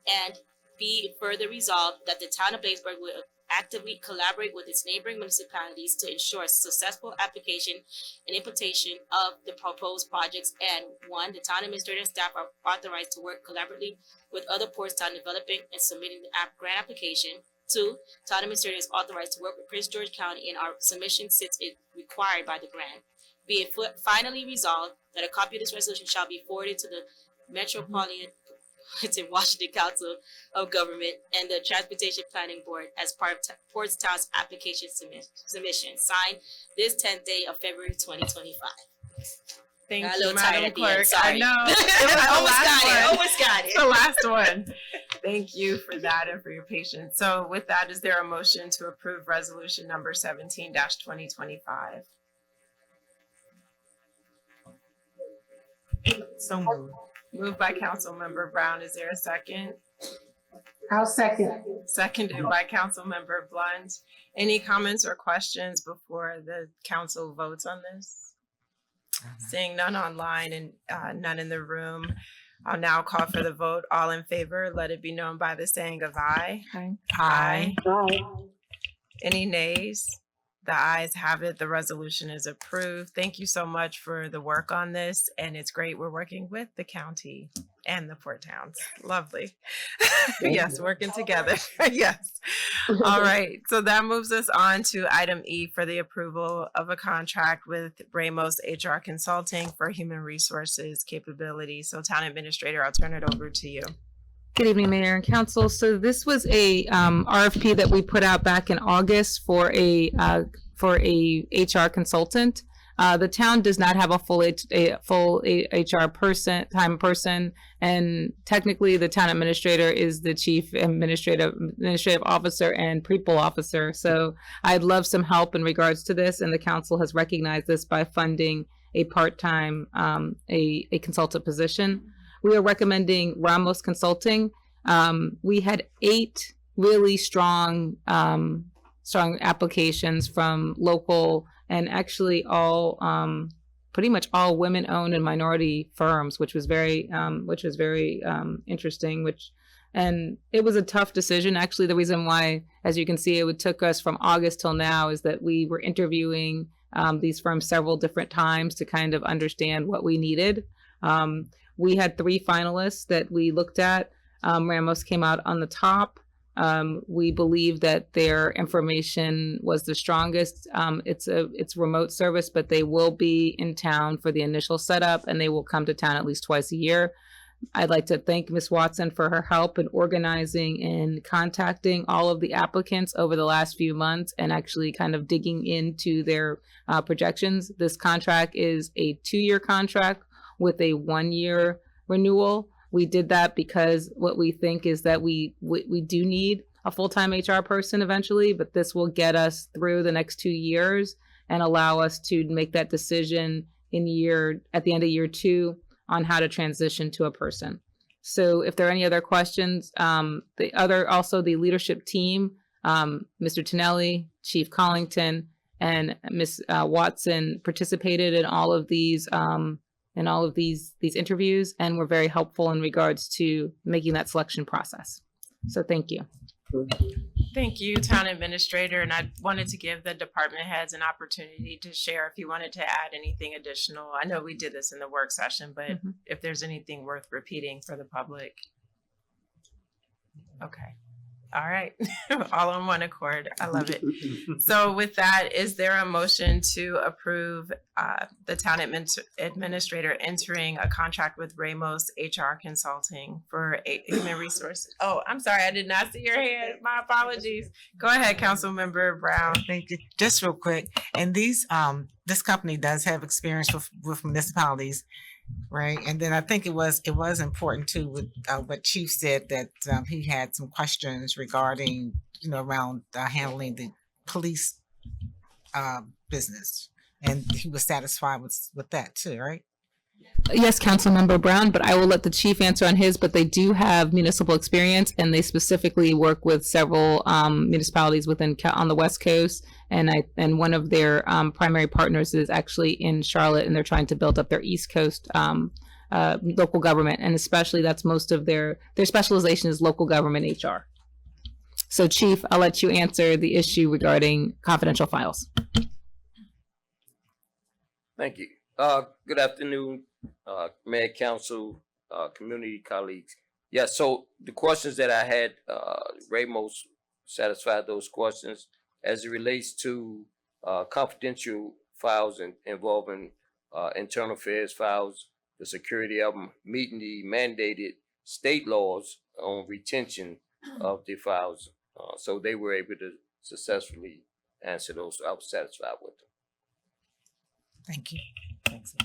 And be it further resolved that the town of Bladensburg will actively collaborate with its neighboring municipalities to ensure successful application and implementation of the proposed projects. And one, the town administrator and staff are authorized to work collaboratively with other Town developing and submitting the grant application. Two, town administrator is authorized to work with Prince George County in our submission since it required by the grant. Be it finally resolved that a copy of this resolution shall be forwarded to the Metropolitan Washington Council of Government and the Transportation Planning Board as part of Town's application submission. Signed this 10th day of February 2025. Thank Got a you, little tired Madam at the end, Clerk. sorry. I know. Almost got it. The last one. Thank you for that and for your patience. So with that, is there a motion to approve resolution number 17-2025? So moved. Moved by Councilmember Brown. Is there a second? I'll second. Seconded by Councilmember Blunt. Any comments or questions before the council votes on this? Seeing none online and none in the room, I'll now call for the vote. All in favor, let it be known by the saying of aye. Aye. Aye. Aye. Any nays? The ayes have it. The resolution is approved. Thank you so much for the work on this. And it's great we're working with the county and the Port Towns. Lovely. Yes, working together. Yes. All right. So that moves us on to item E for the approval of a contract with Ramos HR Consulting for human resources capability. So Town Administrator, I'll turn it over to you. Good evening, Mayor and Council. So this was a RFP that we put out back in August for a HR consultant. The town does not have a full HR person, and technically the town administrator is the chief administrative officer and people officer. So I'd love some help in regards to this, and the council has recognized this by funding a part-time a consultant position. We are recommending Ramos Consulting. We had 8 really strong applications from local and actually all pretty much all women-owned and minority firms, which was very interesting. And it was a tough decision. Actually, the reason why, as you can see, it took us from August till now is that we were interviewing these firms several different times to kind of understand what we needed. We had 3 finalists that we looked at. Ramos came out on the top. We believe that their information was the strongest. It's remote service, but they will be in town for the initial setup, and they will come to town at least twice a year. I'd like to thank Ms. Watson for her help in organizing and contacting all of the applicants over the last few months and actually kind of digging into their projections. This contract is a 2-year contract with a 1-year renewal. We did that because what we think is that we do need a full-time HR person eventually, but this will get us through the next 2 years and allow us to make that decision at the end of year 2 on how to transition to a person. So if there are any other questions, the leadership team, Mr. Tonelli, Chief Collington, and Ms. Watson participated in all of these interviews, and were very helpful in regards to making that selection process. So thank you. Thank you, Town Administrator. And I wanted to give the department heads an opportunity to share if you wanted to add anything additional. I know we did this in the work session, but if there's anything worth repeating for the public. Okay. All right. All on one accord. I love it. So with that, is there a motion to approve the town administrator entering a contract with Ramos HR Consulting for human resources? Oh, I'm sorry. I did not see your hand. My apologies. Go ahead, Councilmember Brown. Thank you. Just real quick, and this company does have experience with municipalities, right? And then I think it was important too with what Chief said that he had some questions regarding around handling the police business, and he was satisfied with that too, right? Yes, Councilmember Brown, but I will let the chief answer on his, but they do have municipal experience and they specifically work with several municipalities on the West Coast. And one of their primary partners is actually in Charlotte, and they're trying to build up their East Coast local government. And especially that's most of their specialization is local government HR. So Chief, I'll let you answer the issue regarding confidential files. Thank you. Good afternoon, Mayor, Council, community colleagues. Yeah, so the questions that I had, Ramos satisfied those questions as it relates to confidential files involving internal affairs files, the security of them, meeting the mandated state laws on retention of the files. So they were able to successfully answer those. So I was satisfied with them. Thank you. Thanks.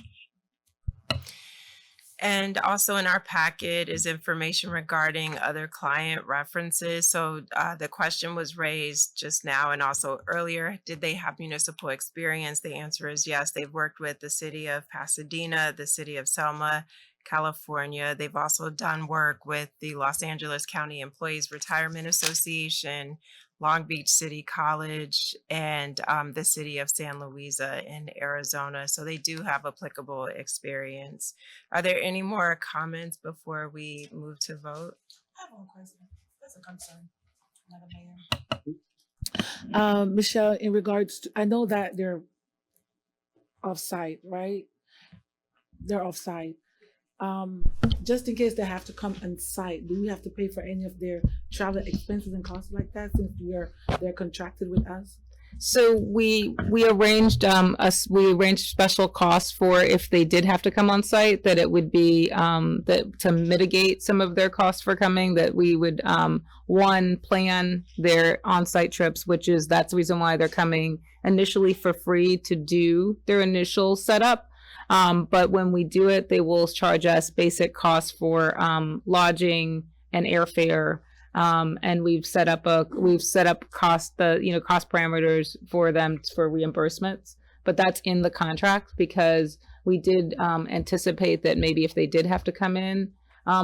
And also in our packet is information regarding other client references. So the question was raised just now and also earlier, did they have municipal experience? The answer is yes. They've worked with the city of Pasadena, the city of Selma, California. They've also done work with the Los Angeles County Employees Retirement Association, Long Beach City College, and the city of San Luis in Arizona. So they do have applicable experience. Are there any more comments before we move to vote? I have one question. That's a concern, Madam Mayor. Michelle, in regards to, I know that they're off-site, right? They're off-site. Just in case they have to come on site, do we have to pay for any of their travel expenses and costs like that since they're contracted with us? So we arranged special costs for if they did have to come on site, that it would be that to mitigate some of their costs for coming, that we would one plan their on-site trips, that's the reason why they're coming initially for free to do their initial setup. But when we do it, they will charge us basic costs for lodging and airfare. And we've set up cost parameters for them for reimbursements. But that's in the contract because we did anticipate that maybe if they did have to come in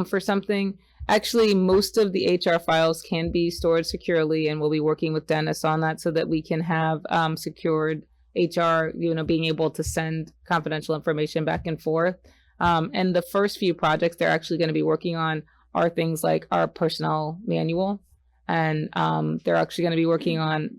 for something. Actually, most of the HR files can be stored securely, and we'll be working with Dennis on that so that we can have secured HR, being able to send confidential information back and forth. And the first few projects they're actually going to be working on are things like our personnel manual. And they're actually going to be working on,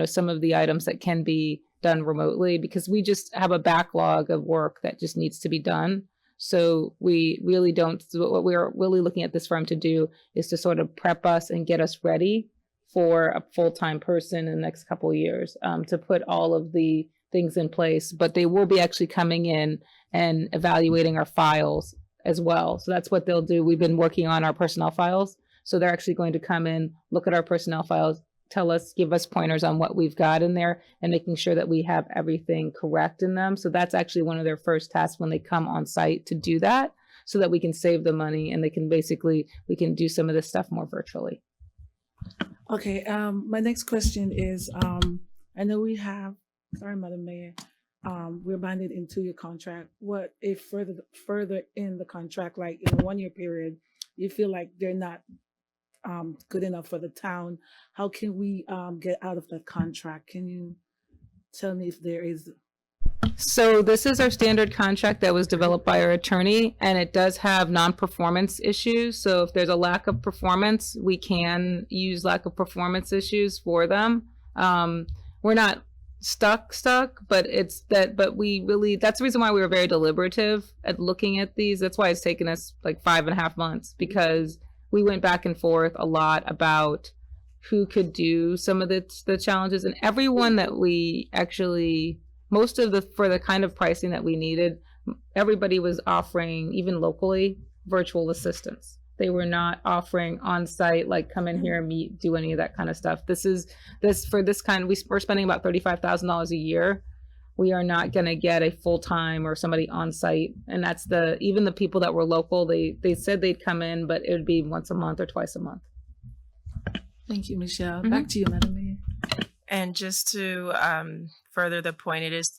some of the items that can be done remotely because we just have a backlog of work that just needs to be done. So we really don't, what we're really looking at this firm to do is to sort of prep us and get us ready for a full-time person in the next couple of years to put all of the things in place. But they will be actually coming in and evaluating our files as well. So that's what they'll do. We've been working on our personnel files. So they're actually going to come in, look at our personnel files, give us pointers on what we've got in there and making sure that we have everything correct in them. So that's actually one of their first tasks when they come on site to do that so that we can save the money and we can do some of this stuff more virtually. Okay, my next question is, I know we have, sorry, Madam Mayor, we're binded into your contract. What if further in the contract, like in a 1-year period, you feel like they're not good enough for the town? How can we get out of that contract? Can you tell me if there is So this is our standard contract that was developed by our attorney, and it does have non-performance issues. So if there's a lack of performance, we can use lack of performance issues for them. We're not stuck, but but we really, that's the reason why we were very deliberative at looking at these. That's why it's taken us like 5.5 months, because we went back and forth a lot about who could do some of the challenges, and everyone that we actually, most of the, for the kind of pricing that we needed, everybody was offering, even locally, virtual assistance. They were not offering on-site, like come in here and meet, do any of that kind of stuff. For this kind, we're spending about $35,000 a year. We are not going to get a full-time or somebody on-site. And that's even the people that were local, they said they'd come in, but it would be once a month or twice a month. Thank you, Michelle. Back to you, Madam Mayor. And just to further the point, it is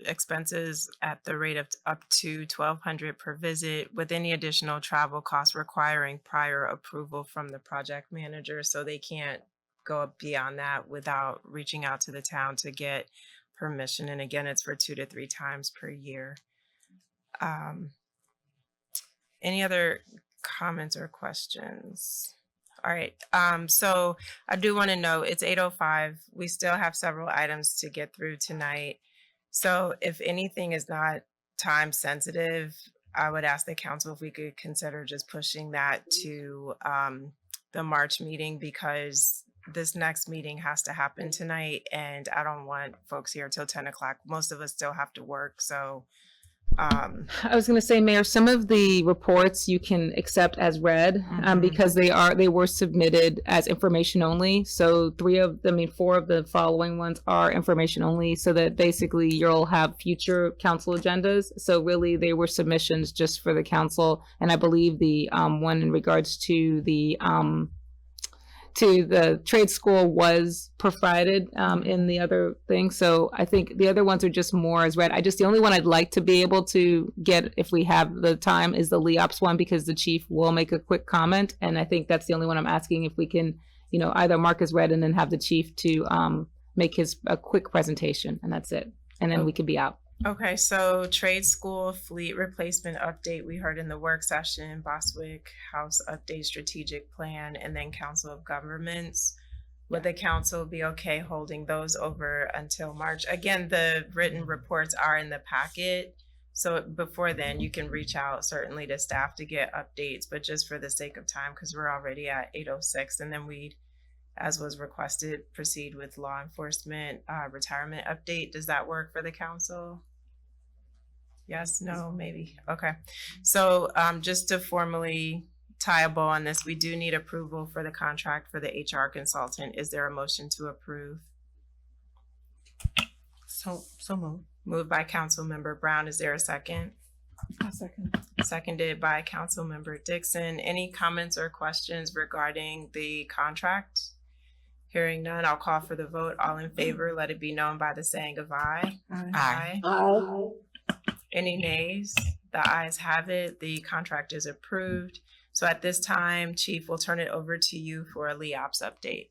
expenses at the rate of up to $1,200 per visit, with any additional travel costs requiring prior approval from the project manager. So they can't go beyond that without reaching out to the town to get permission. And again, it's for 2 to 3 times per year. Any other comments or questions? All right, so I do want to know, it's 8:05. We still have several items to get through tonight. So if anything is not time sensitive, I would ask the council if we could consider just pushing that to the March meeting, because this next meeting has to happen tonight, and I don't want folks here till 10 o'clock. Most of us still have to work, so. I was going to say, Mayor, some of the reports you can accept as read, because they were submitted as information only. So 4 of the following ones are information only, so that basically you'll have future council agendas. So really they were submissions just for the council. And I believe the one in regards to the trade school was provided in the other thing. So I think the other ones are just more as read. The only one I'd like to be able to get, if we have the time, is the LEOPS one, because the chief will make a quick comment. And I think that's the only one I'm asking if we can, either mark as read and then have the chief to make a quick presentation, and that's it. And then we could be out. Okay, so trade school fleet replacement update, we heard in the work session, Boswick House update strategic plan, and then Council of Governments. Would the council be okay holding those over until March? Again, the written reports are in the packet. So before then, you can reach out certainly to staff to get updates, but just for the sake of time, because we're already at 8:06, and then we, as was requested, proceed with law enforcement retirement update. Does that work for the council? Yes, no, maybe. Okay. So just to formally tie a bow on this, we do need approval for the contract for the HR consultant. Is there a motion to approve? So moved. Moved by Council Member Brown. Is there a second? A second. Seconded by Council Member Dixon. Any comments or questions regarding the contract? Hearing none, I'll call for the vote. All in favor, let it be known by the saying of aye. Aye. Aye. Any nays? The ayes have it. The contract is approved. So at this time, Chief, we'll turn it over to you for a LEOPS update.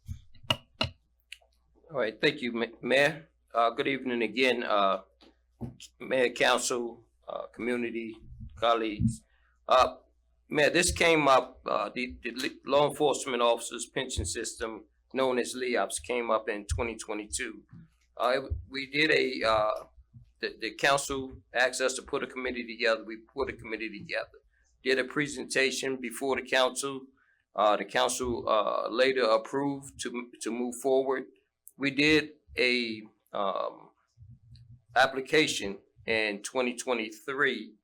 All right, thank you, Mayor. Good evening again, Mayor, Council, community, colleagues. Mayor, this came up, the law enforcement officers pension system, known as LEOPS, came up in 2022. We did the council asked us to put a committee together. We put a committee together, did a presentation before the council. The council later approved to move forward. We did a application in 2023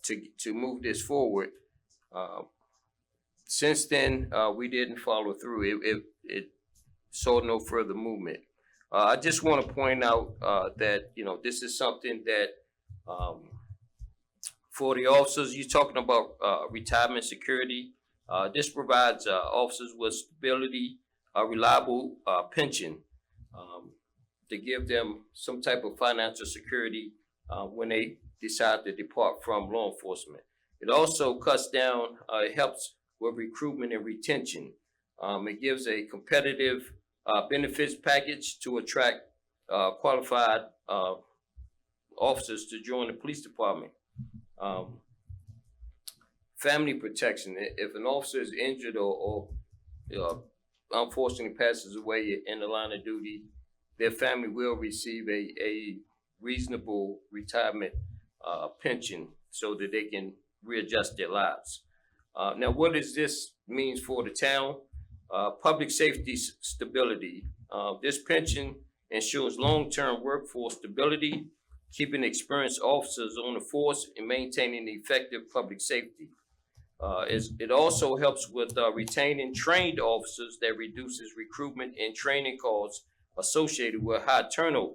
to move this forward. Since then, we didn't follow through. It saw no further movement. I just want to point out that, this is something that for the officers, you're talking about retirement security. This provides officers with stability, a reliable pension to give them some type of financial security when they decide to depart from law enforcement. It also cuts down, it helps with recruitment and retention. It gives a competitive benefits package to attract qualified officers to join the police department. Family protection. If an officer is injured or unfortunately passes away in the line of duty, their family will receive a reasonable retirement pension so that they can readjust their lives. Now, what does this mean for the town? Public safety stability. This pension ensures long-term workforce stability, keeping experienced officers on the force and maintaining effective public safety. It also helps with retaining trained officers that reduces recruitment and training costs associated with high turnover.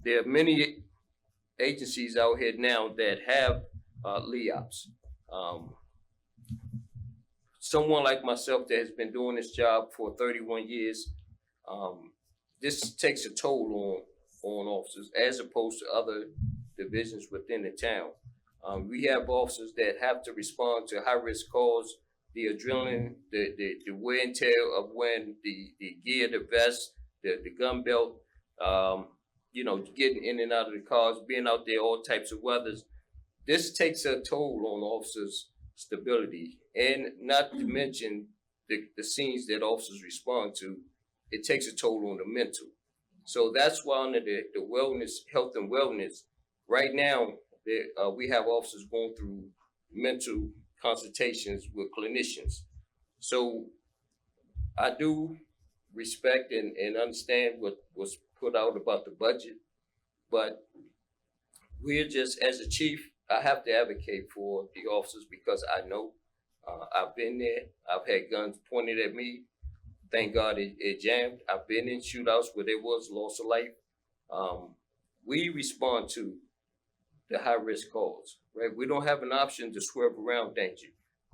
There are many agencies out here now that have LEOPs. Someone like myself that has been doing this job for 31 years, this takes a toll on officers as opposed to other divisions within the town. We have officers that have to respond to high-risk calls, the adrenaline, the wear and tear of when the gear, the vest, the gun belt, getting in and out of the cars, being out there all types of weathers. This takes a toll on officers' stability, and not to mention the scenes that officers respond to. It takes a toll on the mental. So that's why under the wellness, health and wellness, right now, we have officers going through mental consultations with clinicians. So I do respect and understand what was put out about the budget, but we're just, as a chief, I have to advocate for the officers because I know I've been there. I've had guns pointed at me. Thank God it jammed. I've been in shootouts where there was loss of life. We respond to the high-risk calls, right? We don't have an option to swerve around danger.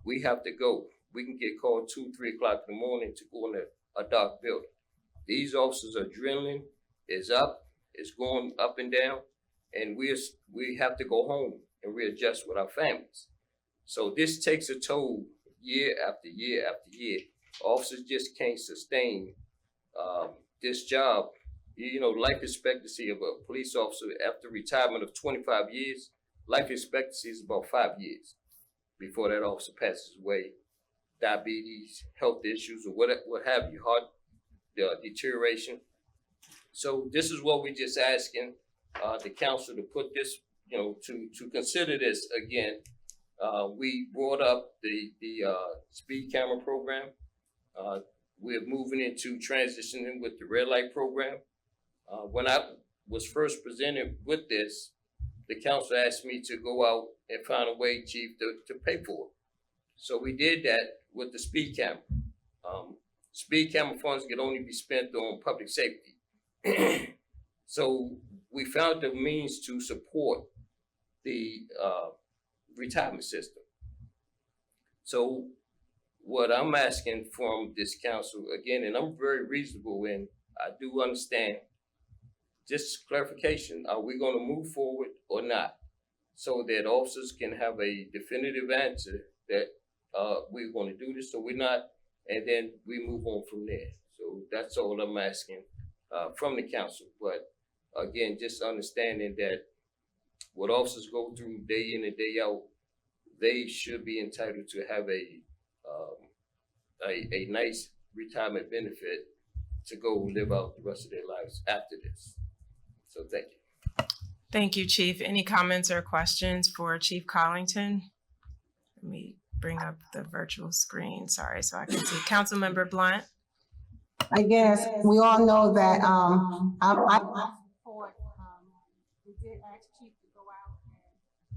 We have to go. We can get called 2, 3 o'clock in the morning to go in a dark building. These officers' adrenaline is up, it's going up and down, and we have to go home and readjust with our families. So this takes a toll year after year after year. Officers just can't sustain this job. Life expectancy of a police officer after retirement of 25 years, life expectancy is about 5 years before that officer passes away. Diabetes, health issues, or what have you, heart deterioration. So this is what we're just asking the council to put this, to consider this again. We brought up the speed camera program. We're moving into transitioning with the red light program. When I was first presented with this, the council asked me to go out and find a way, chief, to pay for it. So we did that with the speed camera. Speed camera funds can only be spent on public safety. So we found the means to support the retirement system. So what I'm asking from this council, again, and I'm very reasonable and I do understand, just clarification, are we going to move forward or not? So that officers can have a definitive answer that we're going to do this or we're not, and then we move on from there. So that's all I'm asking from the council. But again, just understanding that what officers go through day in and day out, they should be entitled to have a nice retirement benefit to go live out the rest of their lives after this. So thank you. Thank you, Chief. Any comments or questions for Chief Collington? Let me bring up the virtual screen, sorry, so I can see. Councilmember Blunt. I guess we all know that I support, we did ask Chief to go out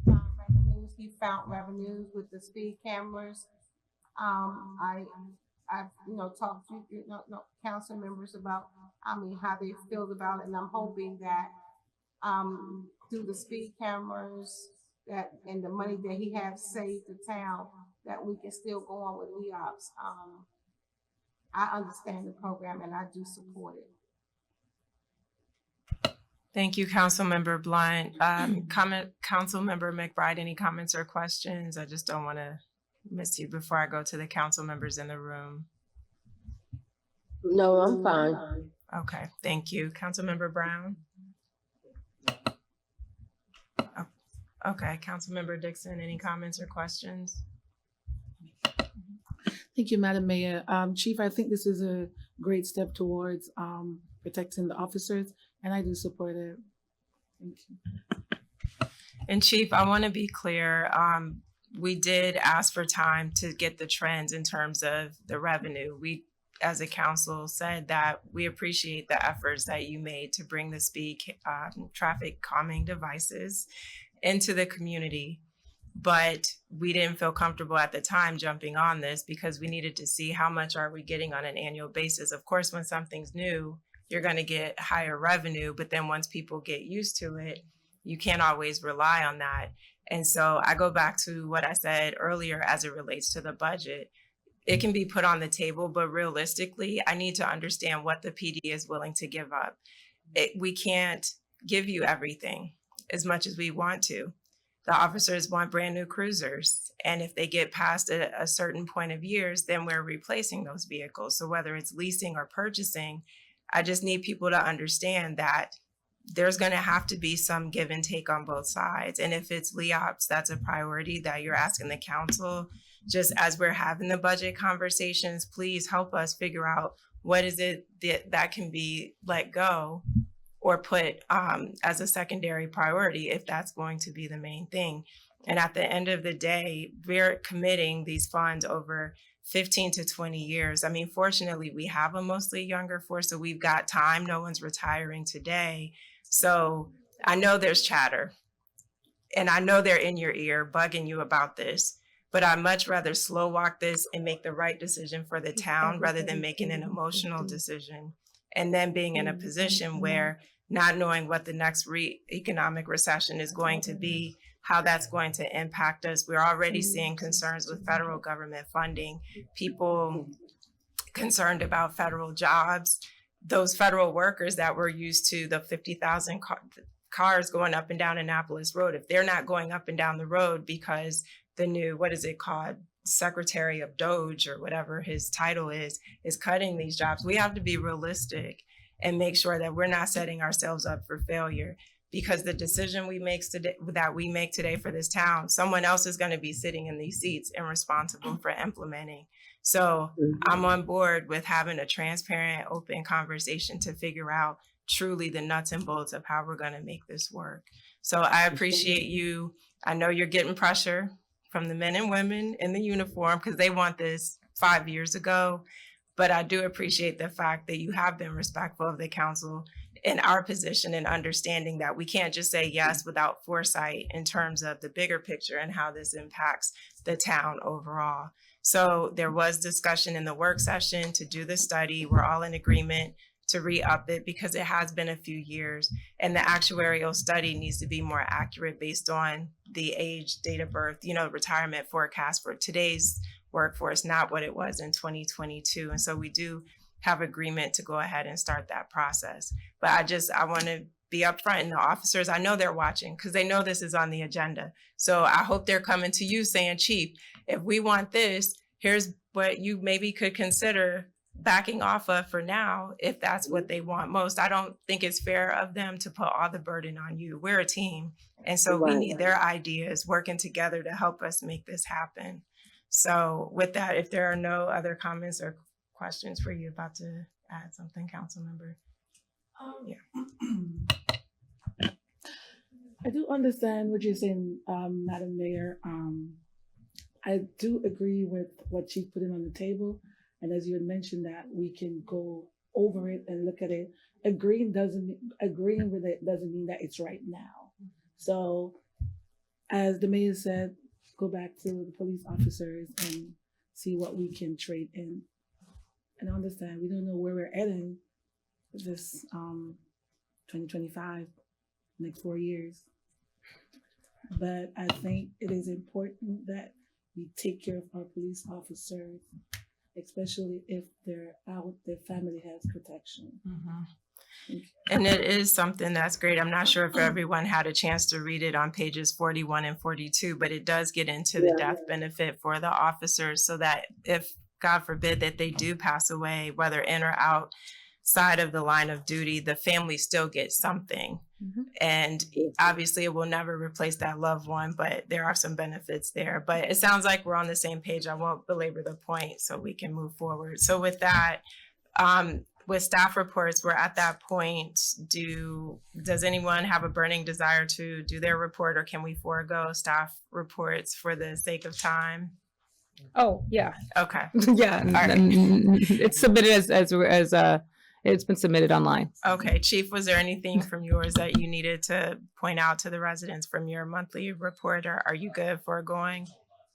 and find revenues. He found revenues with the speed cameras. I've talked to council members about how they feel about it, and I'm hoping that through the speed cameras that and the money that he has saved the town, that we can still go on with LEOPS. I understand the program and I do support it. Thank you, Councilmember Blunt. Councilmember McBride, any comments or questions? I just don't want to miss you before I go to the council members in the room. No, I'm fine. Okay, thank you. Councilmember Brown. Okay, Councilmember Dixon, any comments or questions? Thank you, Madam Mayor. Chief, I think this is a great step towards protecting the officers, and I do support it. Thank you. And Chief, I want to be clear. We did ask for time to get the trends in terms of the revenue. We, as a council, said that we appreciate the efforts that you made to bring the speed traffic calming devices into the community. But we didn't feel comfortable at the time jumping on this because we needed to see how much are we getting on an annual basis. Of course, when something's new, you're going to get higher revenue, but then once people get used to it, you can't always rely on that. And so I go back to what I said earlier as it relates to the budget. It can be put on the table, but realistically, I need to understand what the PD is willing to give up. We can't give you everything as much as we want to. The officers want brand new cruisers. And if they get past a certain point of years, then we're replacing those vehicles. So whether it's leasing or purchasing, I just need people to understand that there's going to have to be some give and take on both sides. And if it's LEOPS, that's a priority that you're asking the council. Just as we're having the budget conversations, please help us figure out what is it that can be let go or put as a secondary priority if that's going to be the main thing. And at the end of the day, we're committing these funds over 15 to 20 years. I mean, fortunately, we have a mostly younger force, so we've got time. No one's retiring today. So I know there's chatter, and I know they're in your ear bugging you about this, but I'd much rather slow walk this and make the right decision for the town rather than making an emotional decision and then being in a position where not knowing what the next economic recession is going to be, how that's going to impact us. We're already seeing concerns with federal government funding, people concerned about federal jobs, those federal workers that were used to the 50,000 cars going up and down Annapolis Road. If they're not going up and down the road because the new, what is it called, Secretary of Doge or whatever his title is cutting these jobs, we have to be realistic and make sure that we're not setting ourselves up for failure. Because the decision we make today for this town, someone else is going to be sitting in these seats and responsible for implementing. So I'm on board with having a transparent, open conversation to figure out truly the nuts and bolts of how we're going to make this work. So I appreciate you. I know you're getting pressure from the men and women in the uniform because they want this 5 years ago. But I do appreciate the fact that you have been respectful of the council in our position and understanding that we can't just say yes without foresight in terms of the bigger picture and how this impacts the town overall. So there was discussion in the work session to do the study. We're all in agreement to re-up it because it has been a few years and the actuarial study needs to be more accurate based on the age, date of birth, retirement forecast for today's workforce, not what it was in 2022. And so we do have agreement to go ahead and start that process. But I want to be upfront, and the officers, I know they're watching because they know this is on the agenda. So I hope they're coming to you saying, Chief, if we want this, here's what you maybe could consider backing off of for now, if that's what they want most. I don't think it's fair of them to put all the burden on you. We're a team. And so we need their ideas working together to help us make this happen. So with that, if there are no other comments or questions, were you about to add something, council member? I do understand what you're saying, Madam Mayor. I do agree with what Chief put in on the table. And as you had mentioned that we can go over it and look at it. Agreeing with it doesn't mean that it's right now. So as the mayor said, go back to the police officers and see what we can trade in. And understand we don't know where we're heading this 2025, next 4 years. But I think it is important that we take care of our police officers, especially if they're out, their family has protection. Mm-hmm. And it is something that's great. I'm not sure if everyone had a chance to read it on pages 41 and 42, but it does get into the death benefit for the officers so that if, God forbid, that they do pass away, whether in or outside of the line of duty, the family still gets something. And obviously it will never replace that loved one, but there are some benefits there. But it sounds like we're on the same page. I won't belabor the point so we can move forward. So with that, with staff reports, we're at that point. Does anyone have a burning desire to do their report, or can we forego staff reports for the sake of time? Oh, yeah. Okay. Yeah. right. It's submitted as it's been submitted online. Okay, Chief, was there anything from yours that you needed to point out to the residents from your monthly report, or are you good for going?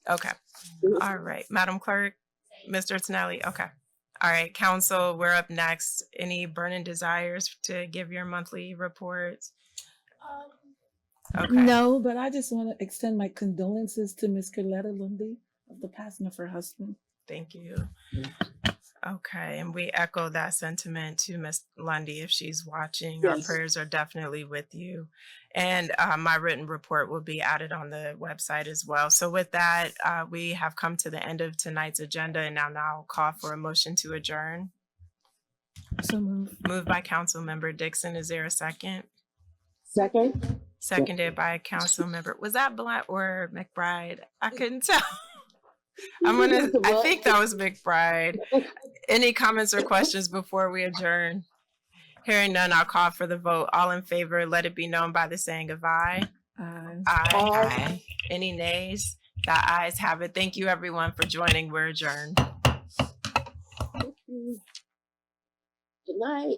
Okay. All right, Madam Clerk, Mr. Tonelli, okay. All right, Council, we're up next. Any burning desires to give your monthly reports? Okay. No, but I just want to extend my condolences to Miss Coletta Lundy of the passing of her husband. Thank you. Okay, and we echo that sentiment to Miss Lundy if she's watching. Our Yes. prayers are definitely with you. And my written report will be added on the website as well. So with that, we have come to the end of tonight's agenda, and now call for a motion to adjourn. So moved. Moved by Council Member Dixon. Is there a second? Second? Seconded by Council Member. Was that Black or McBride? I couldn't tell. I think that was McBride. Any comments or questions before we adjourn? Hearing none, I'll call for the vote. All in favor, let it be known by the saying of aye. Aye. Aye. Any nays? The ayes have it. Thank you, everyone, for joining. We're adjourned. Good night.